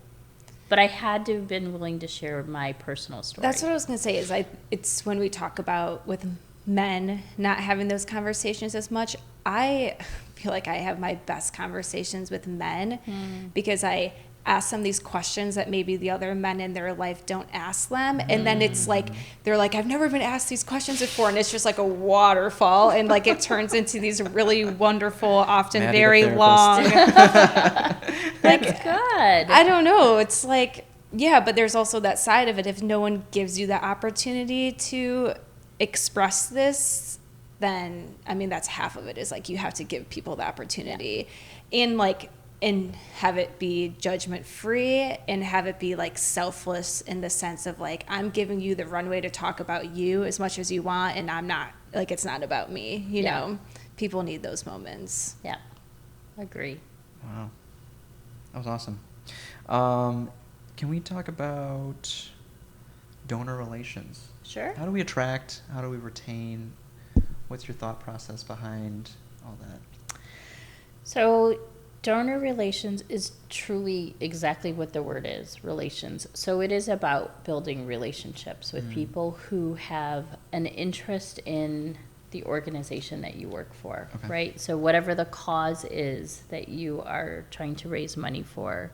But I had to have been willing to share my personal story. That's what I was going to say is it's when we talk about with men not having those conversations as much, I feel like I have my best conversations with men because I ask them these questions that maybe the other men in their life don't ask them. And then it's like, they're like, I've never been asked these questions before. And it's just like a waterfall. And like, it turns into these really wonderful, often Maddie the very therapist. long. That's good. I don't know. It's like, yeah, but there's also that side of it. If no one gives you the opportunity to express this, then, I mean, that's half of it is like, you have to give people the opportunity and have it be judgment free and have it be like selfless in the sense of like, I'm giving you the runway to talk about you as much as you want. And I'm not like, it's not about me, you know, people need those moments. Yeah, agree. Wow. That was awesome. Can we talk about donor relations? Sure. How do we attract? How do we retain? What's your thought process behind all that? So donor relations is truly exactly what the word is, relations. So it is about building relationships with people who have an interest in the organization that you work for, right? So whatever the cause is that you are trying to raise money for,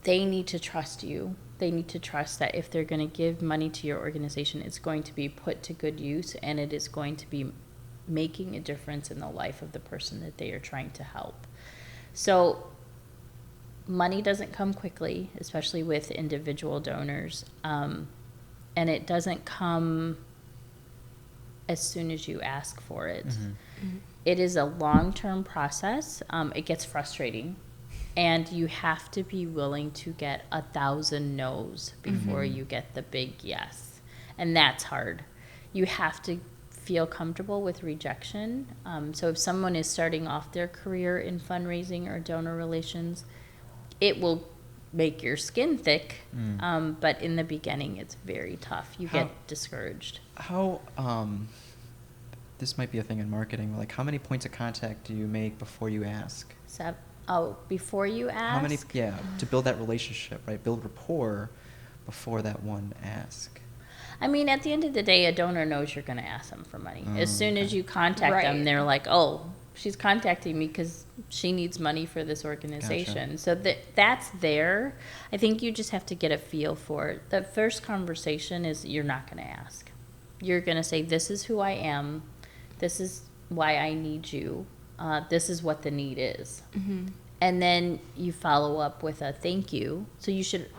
they need to trust you. They need to trust that if they're going to give money to your organization, it's going to be put to good use and it is going to be making a difference in the life of the person that they are trying to help. So money doesn't come quickly, especially with individual donors. And it doesn't come as soon as you ask for it. It is a long-term process. It gets frustrating. And you have to be willing to get 1,000 no's before you get the big yes. And that's hard. You have to feel comfortable with rejection. So if someone is starting off their career in fundraising or donor relations, it will make your skin thick. But in the beginning, it's very tough. You get discouraged. How, this might be a thing in marketing, like how many points of contact do you make before you ask? Before you ask? How many, to build that relationship, right? Build rapport before that one ask. I mean, at the end of the day, a donor knows you're going to ask them for money. As soon as you contact them, they're like, oh, she's contacting me because she needs money for this organization. Gotcha. So that's there. I think you just have to get a feel for it. The first conversation is you're not going to ask. You're going to say, this is who I am. This is why I need you. This is what the need is. And then you follow up with a thank you. So you should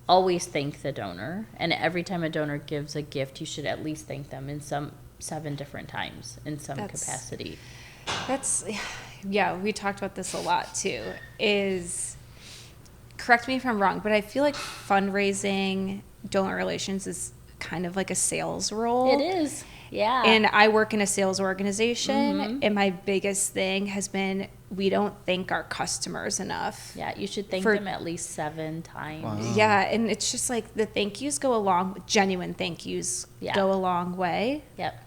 always thank the donor. And every time a donor gives a gift, you should at least thank them in 7 different times in some capacity. We talked about this a lot too, correct me if I'm wrong, but I feel like fundraising, donor relations is kind of like a sales role. It is. Yeah. And I work in a sales organization, and my biggest thing has been we don't thank our customers enough. Yeah, you should thank them at least 7 times. Wow. Yeah, and it's just like the thank yous genuine thank yous go a long way. Yep.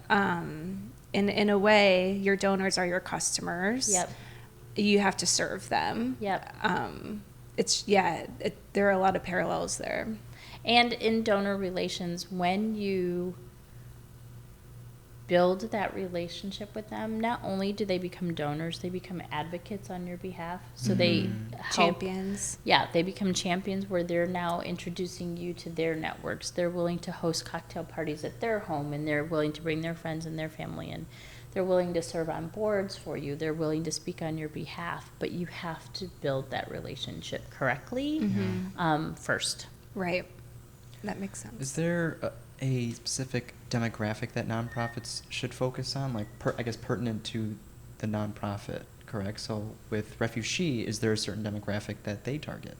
In a way, your donors are your customers. Yep. You have to serve them. Yep. There are a lot of parallels there. And in donor relations, when you build that relationship with them, not only do they become donors, they become advocates on your behalf. So they help. Champions. Yeah, they become champions where they're now introducing you to their networks. They're willing to host cocktail parties at their home, and they're willing to bring their friends and their family in. They're willing to serve on boards for you. They're willing to speak on your behalf, but you have to build that relationship correctly first. Right. That makes sense. Is there a specific demographic that nonprofits should focus on, like I guess pertinent to the nonprofit, correct? So with Refugee, is there a certain demographic that they target?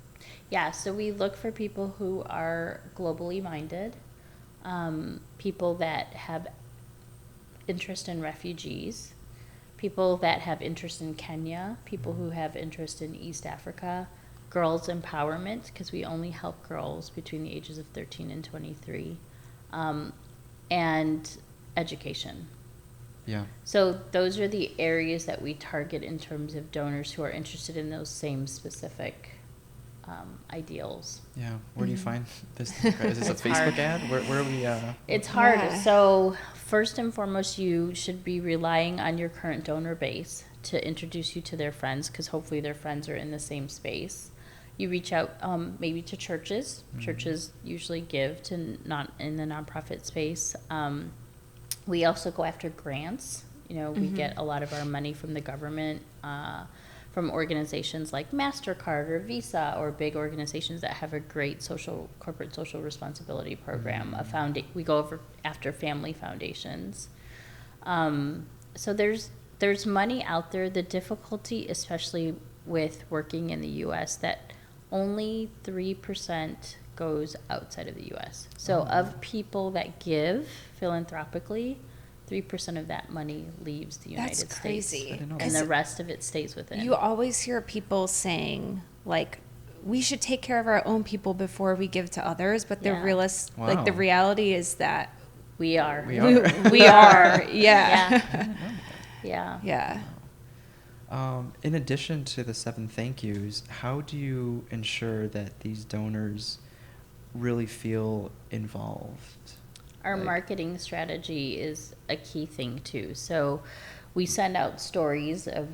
Yeah, so we look for people who are globally minded, people that have interest in refugees, people that have interest in Kenya, people who have interest in East Africa, girls empowerment, because we only help girls between the ages of 13 and 23, and education. Yeah. So those are the areas that we target in terms of donors who are interested in those same specific ideals. Yeah. Where do you find this? Is this a It's Facebook hard. ad? Where are we? It's hard. Yeah. So first and foremost, you should be relying on your current donor base to introduce you to their friends, because hopefully their friends are in the same space. You reach out maybe to churches. Churches usually give to not in the nonprofit space. We also go after grants. We get a lot of our money from the government, from organizations like MasterCard or Visa, or big organizations that have a great corporate social responsibility program. We go after family foundations. So there's money out there. The difficulty, especially with working in the U.S., that only 3% goes outside of the U.S. So of people that give philanthropically, 3% of that money leaves the United That's States. crazy. I didn't know And that. the rest of it stays within. You always hear people saying, like, we should take care of our own people before we give to others, but the Yeah. Wow. the reality is that We are. We are. we are. Yeah. Yeah. Yeah. In addition to the 7 thank yous, how do you ensure that these donors really feel involved? Our Like- marketing strategy is a key thing too. So we send out stories of,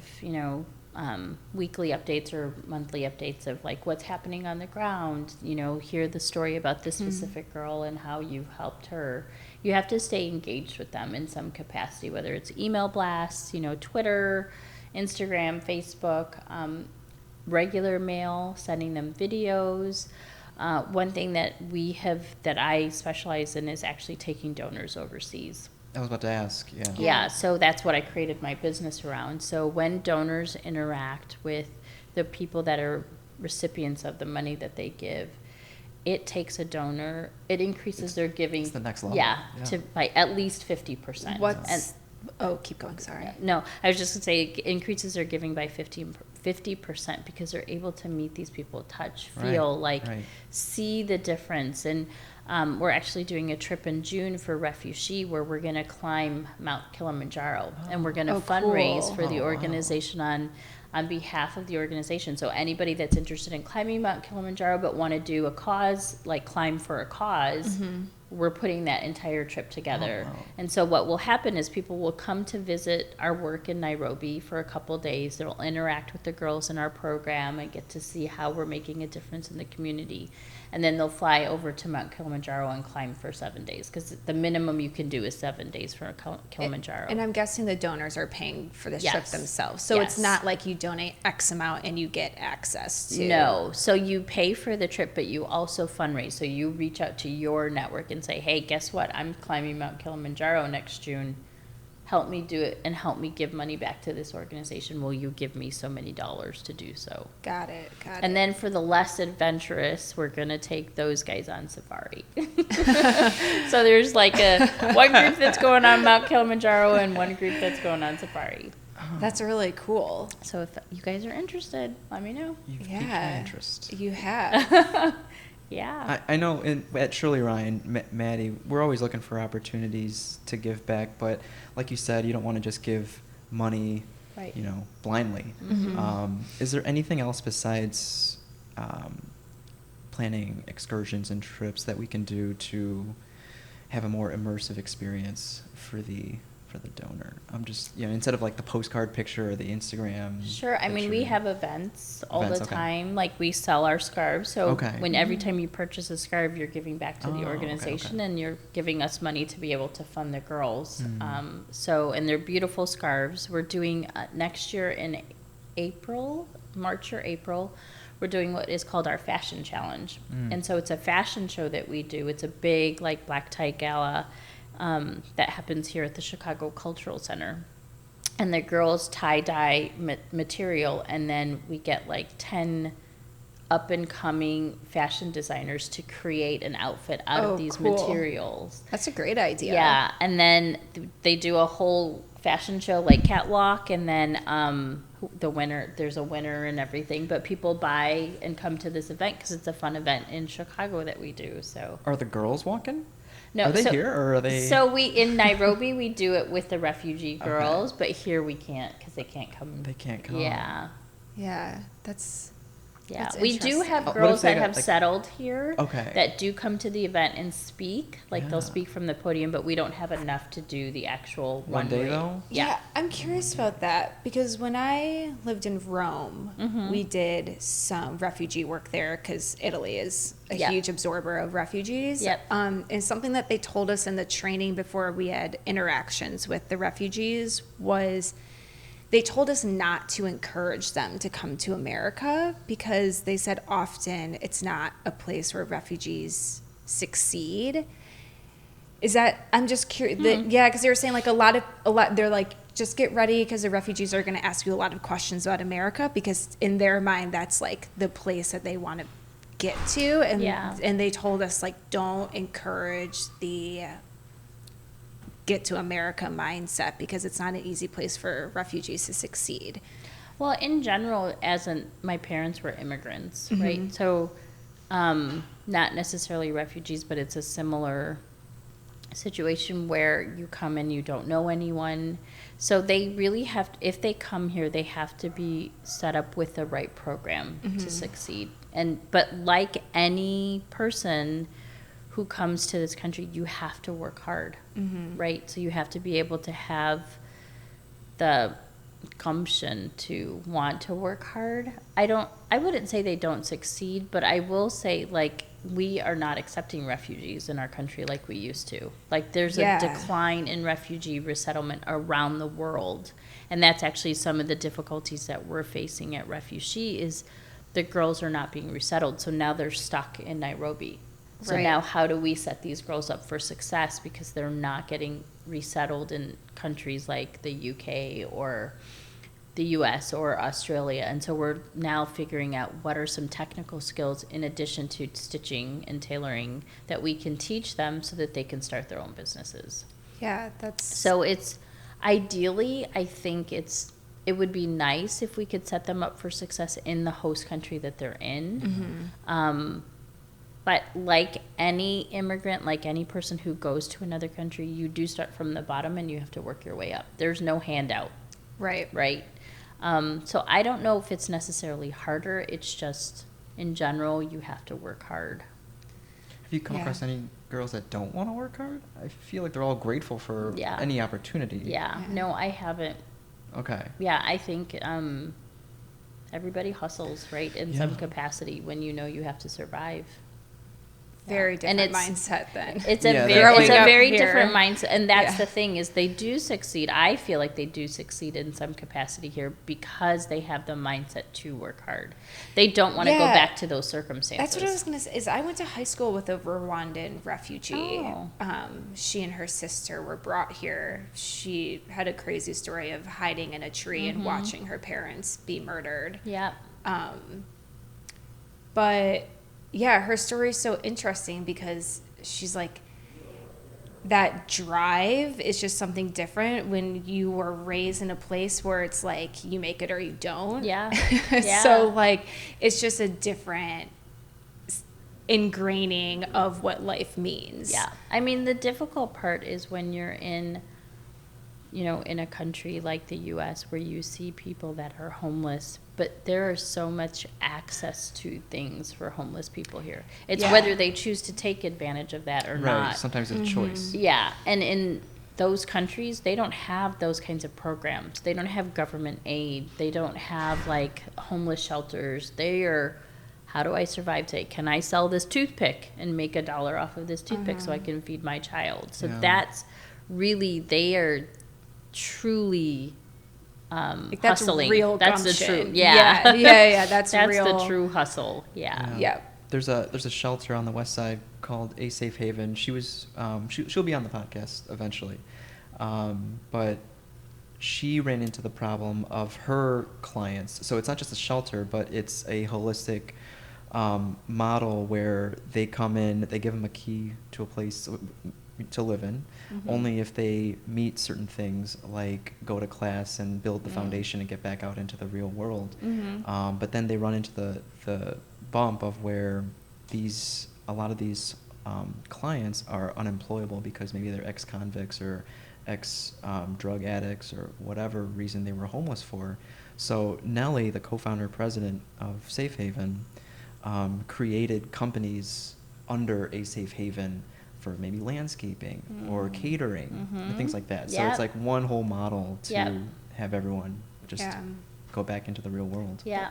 weekly updates or monthly updates of like what's happening on the ground, hear the story about this specific girl and how you've helped her. You have to stay engaged with them in some capacity, whether it's email blasts, Twitter, Instagram, Facebook, regular mail, sending them videos. One thing that I specialize in is actually taking donors overseas. I was about to ask, yeah. Yeah, so that's what I created my business around. So when donors interact with the people that are recipients of the money that they give, it takes a donor, it increases their giving. It's the next level. Yeah, Yeah. by at least 50%. Keep going, sorry. No, I was just going to say it increases their giving by 50% because they're able to meet these people, touch, feel, Right. see the difference. And we're actually doing a trip in June for Refugee where we're going to climb Mount Kilimanjaro, and we're going to fundraise cool. for the Oh, wow. organization on behalf of the organization. So anybody that's interested in climbing Mount Kilimanjaro but want to do a cause, like climb for a cause, we're putting that entire trip together. Oh, wow. And so what will happen is people will come to visit our work in Nairobi for a couple days. They'll interact with the girls in our program and get to see how we're making a difference in the community. And then they'll fly over to Mount Kilimanjaro and climb for 7 days, because the minimum you can do is 7 days for Kilimanjaro. And I'm guessing the donors are paying for the trip Yes. themselves. So it's Yes. not like you donate X amount and you get access to. No. So you pay for the trip, but you also fundraise. So you reach out to your network and say, hey, guess what? I'm climbing Mount Kilimanjaro next June. Help me do it and help me give money back to this organization. Will you give me so many dollars to do so? Got it. And then for the less adventurous, we're going to take those guys on safari. So there's like one group that's going on Mount Kilimanjaro and one group that's going on safari. That's really cool. So if you guys are interested, let me know. You've piqued my Yeah. interest. You have. Yeah. I know at Shirley Ryan, Maddie, we're always looking for opportunities to give back, but like you said, you don't want to just give money, Right. blindly. Is there anything else besides planning excursions and trips that we can do to have a more immersive experience for the for the donor? I'm just, instead of like the postcard picture or the Instagram. Sure. I mean, we picture. have events all the Okay. time. Like we sell our scarves. So Okay. when every time you purchase a scarf, you're giving back to Oh, the okay, organization okay. and you're giving us money to be able to fund the girls. Mm. And they're beautiful scarves. We're doing next year in March or April, we're doing what is called our fashion challenge. And so it's a fashion show that we do. It's a big like black tie gala that happens here at the Chicago Cultural Center. And the girls tie-dye material, and then we get like 10 up-and-coming fashion designers to create an outfit out of these cool. materials. That's a great idea. Yeah, and then they do a whole fashion show like catwalk, and then there's a winner and everything. But people buy and come to this event because it's a fun event in Chicago that we do. So Are the girls walking? no, Are they here or are they? So in Nairobi we do it with the refugee girls, but here we can't because they can't come. They can't come. Yeah. Yeah, that's Yeah, That's we do interesting. have What if girls they that got, have like- settled here Okay. that do come to the event and speak. Like they'll Yeah. speak from the podium, but we don't have enough to do the actual One day, runway. though? Yeah. I'm curious about that because when I lived in Rome, Mm-hmm. we did some refugee work there because Italy is a Yep. huge absorber of refugees. Yep. And something that they told us in the training before we had interactions with the refugees was they told us not to encourage them to come to America because they said often it's not a place where refugees succeed. Is that, I'm just curious, yeah, because they were saying like a lot, they're like, just get ready because the refugees are going to ask you a lot of questions about America because in their mind, that's like the place that they want to get to. And, Yeah. and they told us like, don't encourage the get to America mindset because it's not an easy place for refugees to succeed. Well, in general, my parents were immigrants, Mm-hmm. right? So, not necessarily refugees, but it's a similar situation where you come and you don't know anyone. So they really have, if they come here, they have to be set up with the right program to succeed. But like any person who comes to this country, you have to work hard, right? So you have to be able to have the gumption to want to work hard. I wouldn't say they don't succeed, but I will say like we are not accepting refugees in our country like we used to. Like there's Yeah. a decline in refugee resettlement around the world. And that's actually some of the difficulties that we're facing at RefuShe is the girls are not being resettled. So now they're stuck in Nairobi. So Right. now how do we set these girls up for success because they're not getting resettled in countries like the UK or the US or Australia? And so we're now figuring out what are some technical skills in addition to stitching and tailoring that we can teach them so that they can start their own businesses. Yeah, that's So it's ideally, I think it would be nice if we could set them up for success in the host country that they're in. But like any immigrant, like any person who goes to another country, you do start from the bottom and you have to work your way up. There's no handout, right. right? So I don't know if it's necessarily harder. It's just, in general, you have to work hard. Have you come Yeah. across any girls that don't want to work hard? I feel like they're all grateful for Yeah. any opportunity. Yeah, no, I haven't. Okay. Yeah, I think everybody hustles, right, in some Yeah. capacity when you know you have to survive. Very And different it's- mindset then. It's Yeah, a they're- very, it's Growing a up very here. different mindset, and that's Yeah. the thing is they do succeed. I feel like they do succeed in some capacity here because they have the mindset to work hard. They don't want to go Yeah. back to those circumstances. That's what I was going to say. Is I went to high school with a Rwandan refugee. Oh. She and her sister were brought here. She had a crazy story of hiding in a tree and watching her parents be murdered. Yeah. But yeah, her story is so interesting because she's like, that drive is just something different when you were raised in a place where it's like you make it or you don't. Yeah. Yeah. So like it's just a different ingraining of what life means. Yeah. I mean, the difficult part is when you're in a country like the U.S. where you see people that are homeless, but there is so much access to things for homeless people here. It's Yeah. whether they choose to take advantage of that or Right. not. Sometimes it's a choice. Yeah, and those countries, they don't have those kinds of programs. They don't have government aid. They don't have like homeless shelters. They are, how do I survive today? Can I sell this toothpick and make $1 off of this toothpick so I can feed my child? So that's really, they are truly Like, that's hustling. real That's the gumption. true, yeah. Yeah. That's real. the true hustle. Yeah. Yep. There's a shelter on the west side called A Safe Haven. She was she'll be on the podcast eventually, but she ran into the problem of her clients. So it's not just a shelter, but it's a holistic model where they come in, they give them a key to a place to live in, only if they meet certain things like go to class and build the foundation and get back out into the real world. But then they run into the bump of where a lot of these clients are unemployable because maybe they're ex-convicts or ex-drug addicts or whatever reason they were homeless for. So Nellie, the co-founder president of Safe Haven, created companies under A Safe Haven for maybe landscaping or catering and things like that. So it's like one whole model to have everyone just go back into the real world. Yeah.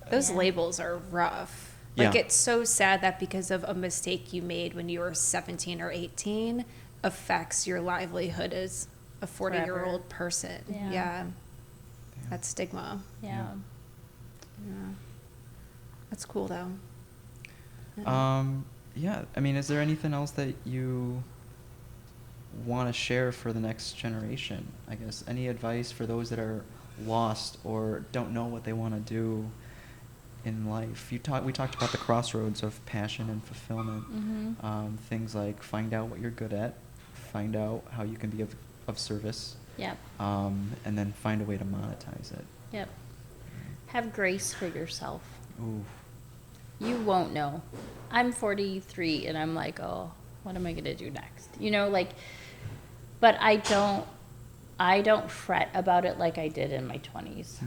Those labels are rough. Like, Yeah. it's so sad that because of a mistake you made when you were 17 or 18 affects your livelihood as a 40-year-old person. Yeah. That's stigma. Yeah. That's cool, though. Yeah, I mean, is there anything else that you want to share for the next generation? I guess any advice for those that are lost or don't know what they want to do in life? We talked about the crossroads of passion and fulfillment. Things like find out what you're good at, find out how you can be of service, and then find a way to monetize it. Yep. Have grace for yourself. Ooh. You won't know. I'm 43 and I'm like, oh, what am I going to do next? You know, like, but I don't fret about it like I did in my 20s.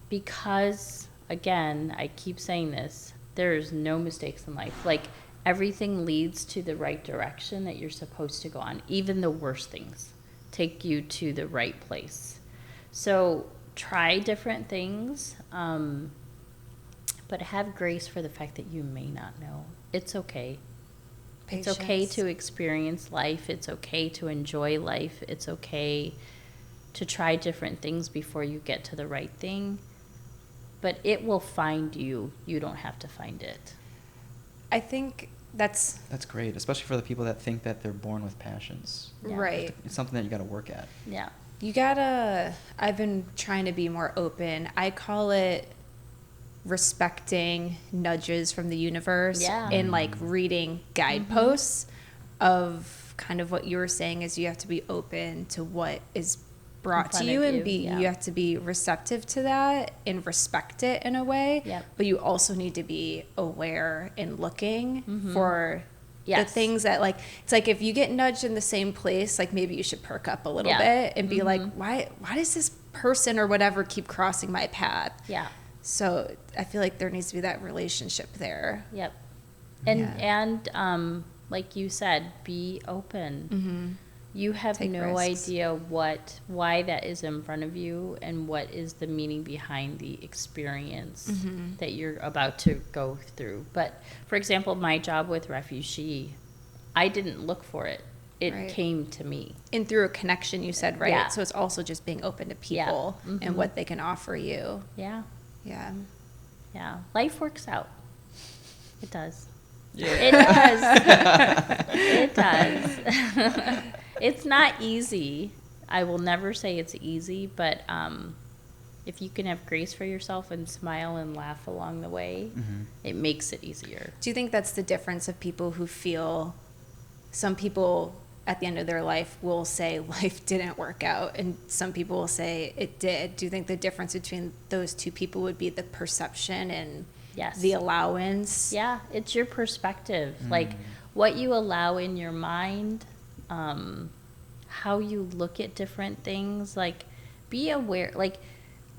Because, again, I keep saying this, there's no mistakes in life. Like, everything leads to the right direction that you're supposed to go on. Even the worst things take you to the right place. So try different things, but have grace for the fact that you may not know. It's okay. Patience. It's okay to experience life. It's okay to enjoy life. It's okay to try different things before you get to the right thing. But it will find you. You don't have to find it. I think that's great, especially for the people that think that they're born with passions. Yeah. right. It's something that you got to work at. Yeah. I've been trying to be more open. I call it respecting nudges from the universe and like reading guideposts of kind of what you were saying is you have to be open to what is brought to you and you have to be receptive to that and respect it in a way. But you also need to be aware and looking for the things that, like, it's like if you get nudged in the same place, like maybe you should perk up a little bit and be like, why does this person or whatever keep crossing my path? So I feel like there needs to be that relationship there. And like you said, be open. You have Take no risks. idea why that is in front of you and what is the meaning behind the experience that you're about to go through. But for example, my job with Refugee, I didn't look for it. It came to me. And through a connection, you said, right? Yeah. So it's also just being open to people and what they can offer you. Yeah. Life works out. It does. It does. It does. It's not easy. I will never say it's easy, but if you can have grace for yourself and smile and laugh along the way, it makes it easier. Do you think that's the difference of people who feel, some people at the end of their life will say life didn't work out and some people will say it did? Do you think the difference between those two people would be the perception and the allowance? Yeah, it's your perspective. Like what you allow in your mind, how you look at different things. Like, be aware. Like,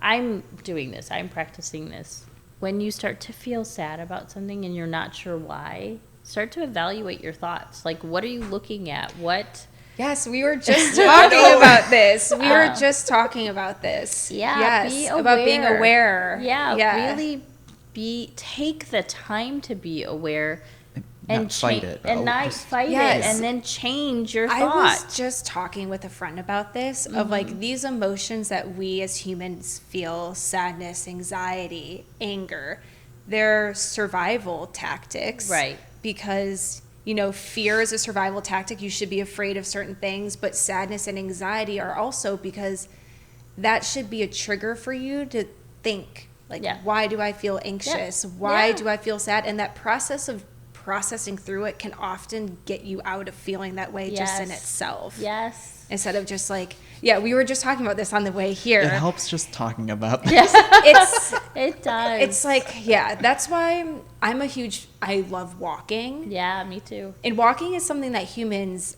I'm doing this. I'm practicing this. When you start to feel sad about something and you're not sure why, start to evaluate your thoughts. Like, what are you looking at? What Yes, we were just talking about this. We were just talking about this. Yeah, yes, be about being aware. Yeah, really take the time to be aware and not fight it, though. and not Just- fight Yes. it, and then change your I thought. was just talking with a friend about this, of like these emotions that we as humans feel, sadness, anxiety, anger, they're survival tactics. Right. Because, fear is a survival tactic. You should be afraid of certain things, but sadness and anxiety are also because that should be a trigger for you to think, like, why do I feel anxious? Why do I feel sad? And that process of processing through it can often get you out of feeling that way just in itself. Yes. Instead of just like, we were just talking about this on the way here. It helps just talking about this. Yes. It does. It's like, that's why I love walking. Yeah, me too. And walking is something that humans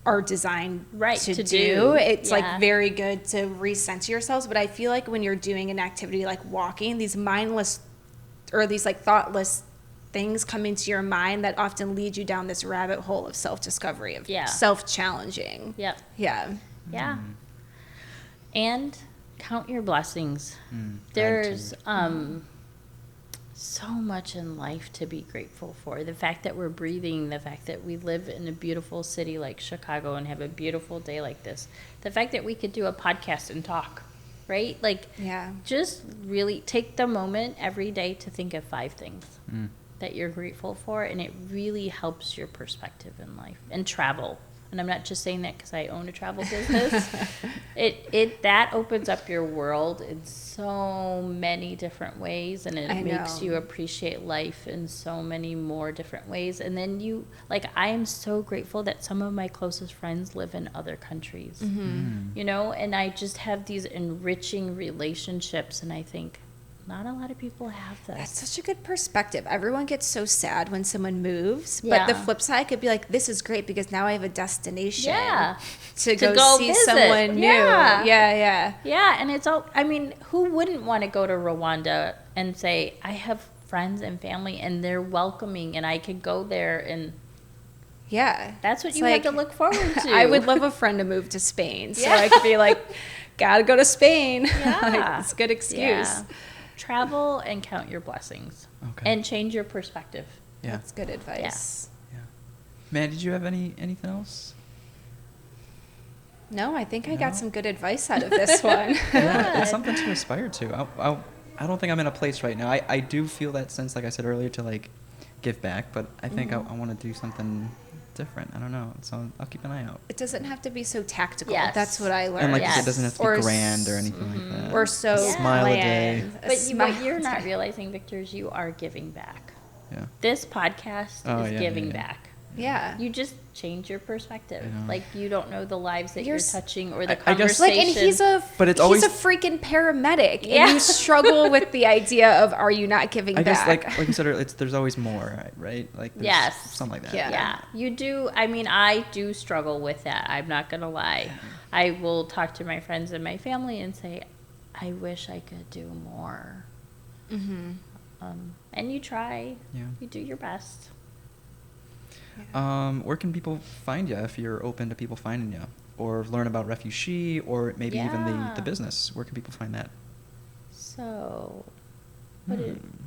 are designed to do. It's like very good to recenter yourselves. But I feel like when you're doing an activity like walking, these mindless or these like thoughtless things come into your mind that often lead you down this rabbit hole of self-discovery, of self-challenging. Yep. Yeah. Yeah. And count your blessings. There's so much in life to be grateful for. The fact that we're breathing, the fact that we live in a beautiful city like Chicago and have a beautiful day like this, the fact that we could do a podcast and talk, right? Like, just really take the moment every day to think of 5 things that you're grateful for, and it really helps your perspective in life. And travel. And I'm not just saying that because I own a travel business. That opens up your world in so many different ways, and it makes you appreciate life in so many more different ways. And then I am so grateful that some of my closest friends live in other countries, and I just have these enriching relationships, and I think, not a lot of people have this. That's such a good perspective. Everyone gets so sad when someone moves, but the flip side could be like, this is great because now I have a destination to go see visit. Someone new. Yeah, and it's all, who wouldn't want to go to Rwanda and say, I have friends and family and they're welcoming and I could go there, and that's what you have to look forward to. I would love a friend to move to Spain, so I could be like, gotta go to Spain. It's a good excuse. Travel and count your blessings. And change your perspective. Yeah. That's good advice. Yeah. Man, did you have anything else? No, I think I got some good advice out of this one. It's something to aspire to. I don't think I'm in a place right now. I do feel that sense, like I said earlier, to like give back, but I think I want to do something different. I don't know. So I'll keep an eye out. It doesn't have to be so tactical. Yes. That's what I learned. And like you said, it doesn't have to be grand or anything like that. Or so smile a day. But what you're not realizing, Victor, is you are giving back. Yeah. This podcast is giving back. Yeah. You just change your perspective. Like, you don't know the lives that you're touching or the I guess, conversation. and he's a freaking paramedic. And you struggle with the idea of, are you not giving back? I guess, like you said earlier, there's always more, right? Like, there's something like that. Yeah. You do. I do struggle with that. I'm not going to lie. I will talk to my friends and my family and say, I wish I could do more. And you try. Yeah. You do your best. Where can people find you if you're open to people finding you, or learn about Refugee, or maybe even the business? Where can people find that? So,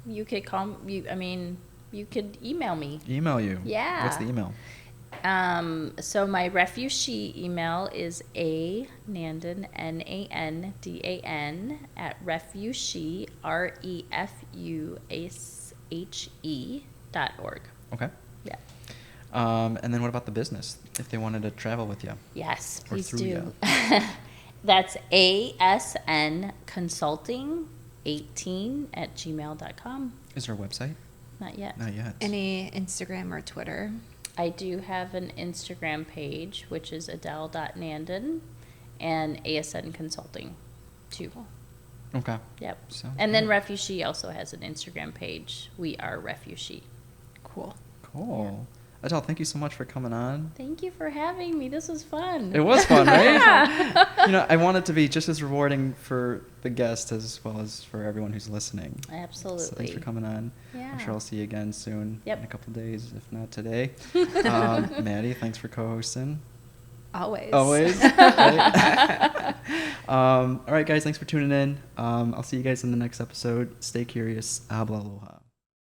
you could call you. You could email me. Email you. Yeah. What's the email? So my Refugee email is Nandan, Nandan @refushe refushe.org. Okay. Yeah. And then what about the business? If they wanted to travel with you? Yes, or please through do. You? That's ASN Consulting 18@gmail.com. Is there a website? Not yet. Not yet. Any Instagram or Twitter? I do have an Instagram page, which is Adele.Nandan, and ASN Consulting, too. Okay. Yep. So, and then Refugee also has an Instagram page. We are Refugee. Cool. Cool. Yeah. Adele, thank you so much for coming on. Thank you for having me. This was fun. It was fun, right? I want it to be just as rewarding for the guest as well as for everyone who's listening. Absolutely. So thanks for coming on. Yeah. I'm sure I'll see you again soon. Yep. In a couple of days, if not today. Maddie, thanks for co-hosting. Always. Always. Right? All right, guys. Thanks for tuning in. I'll see you guys in the next episode. Stay curious. Habla aloha.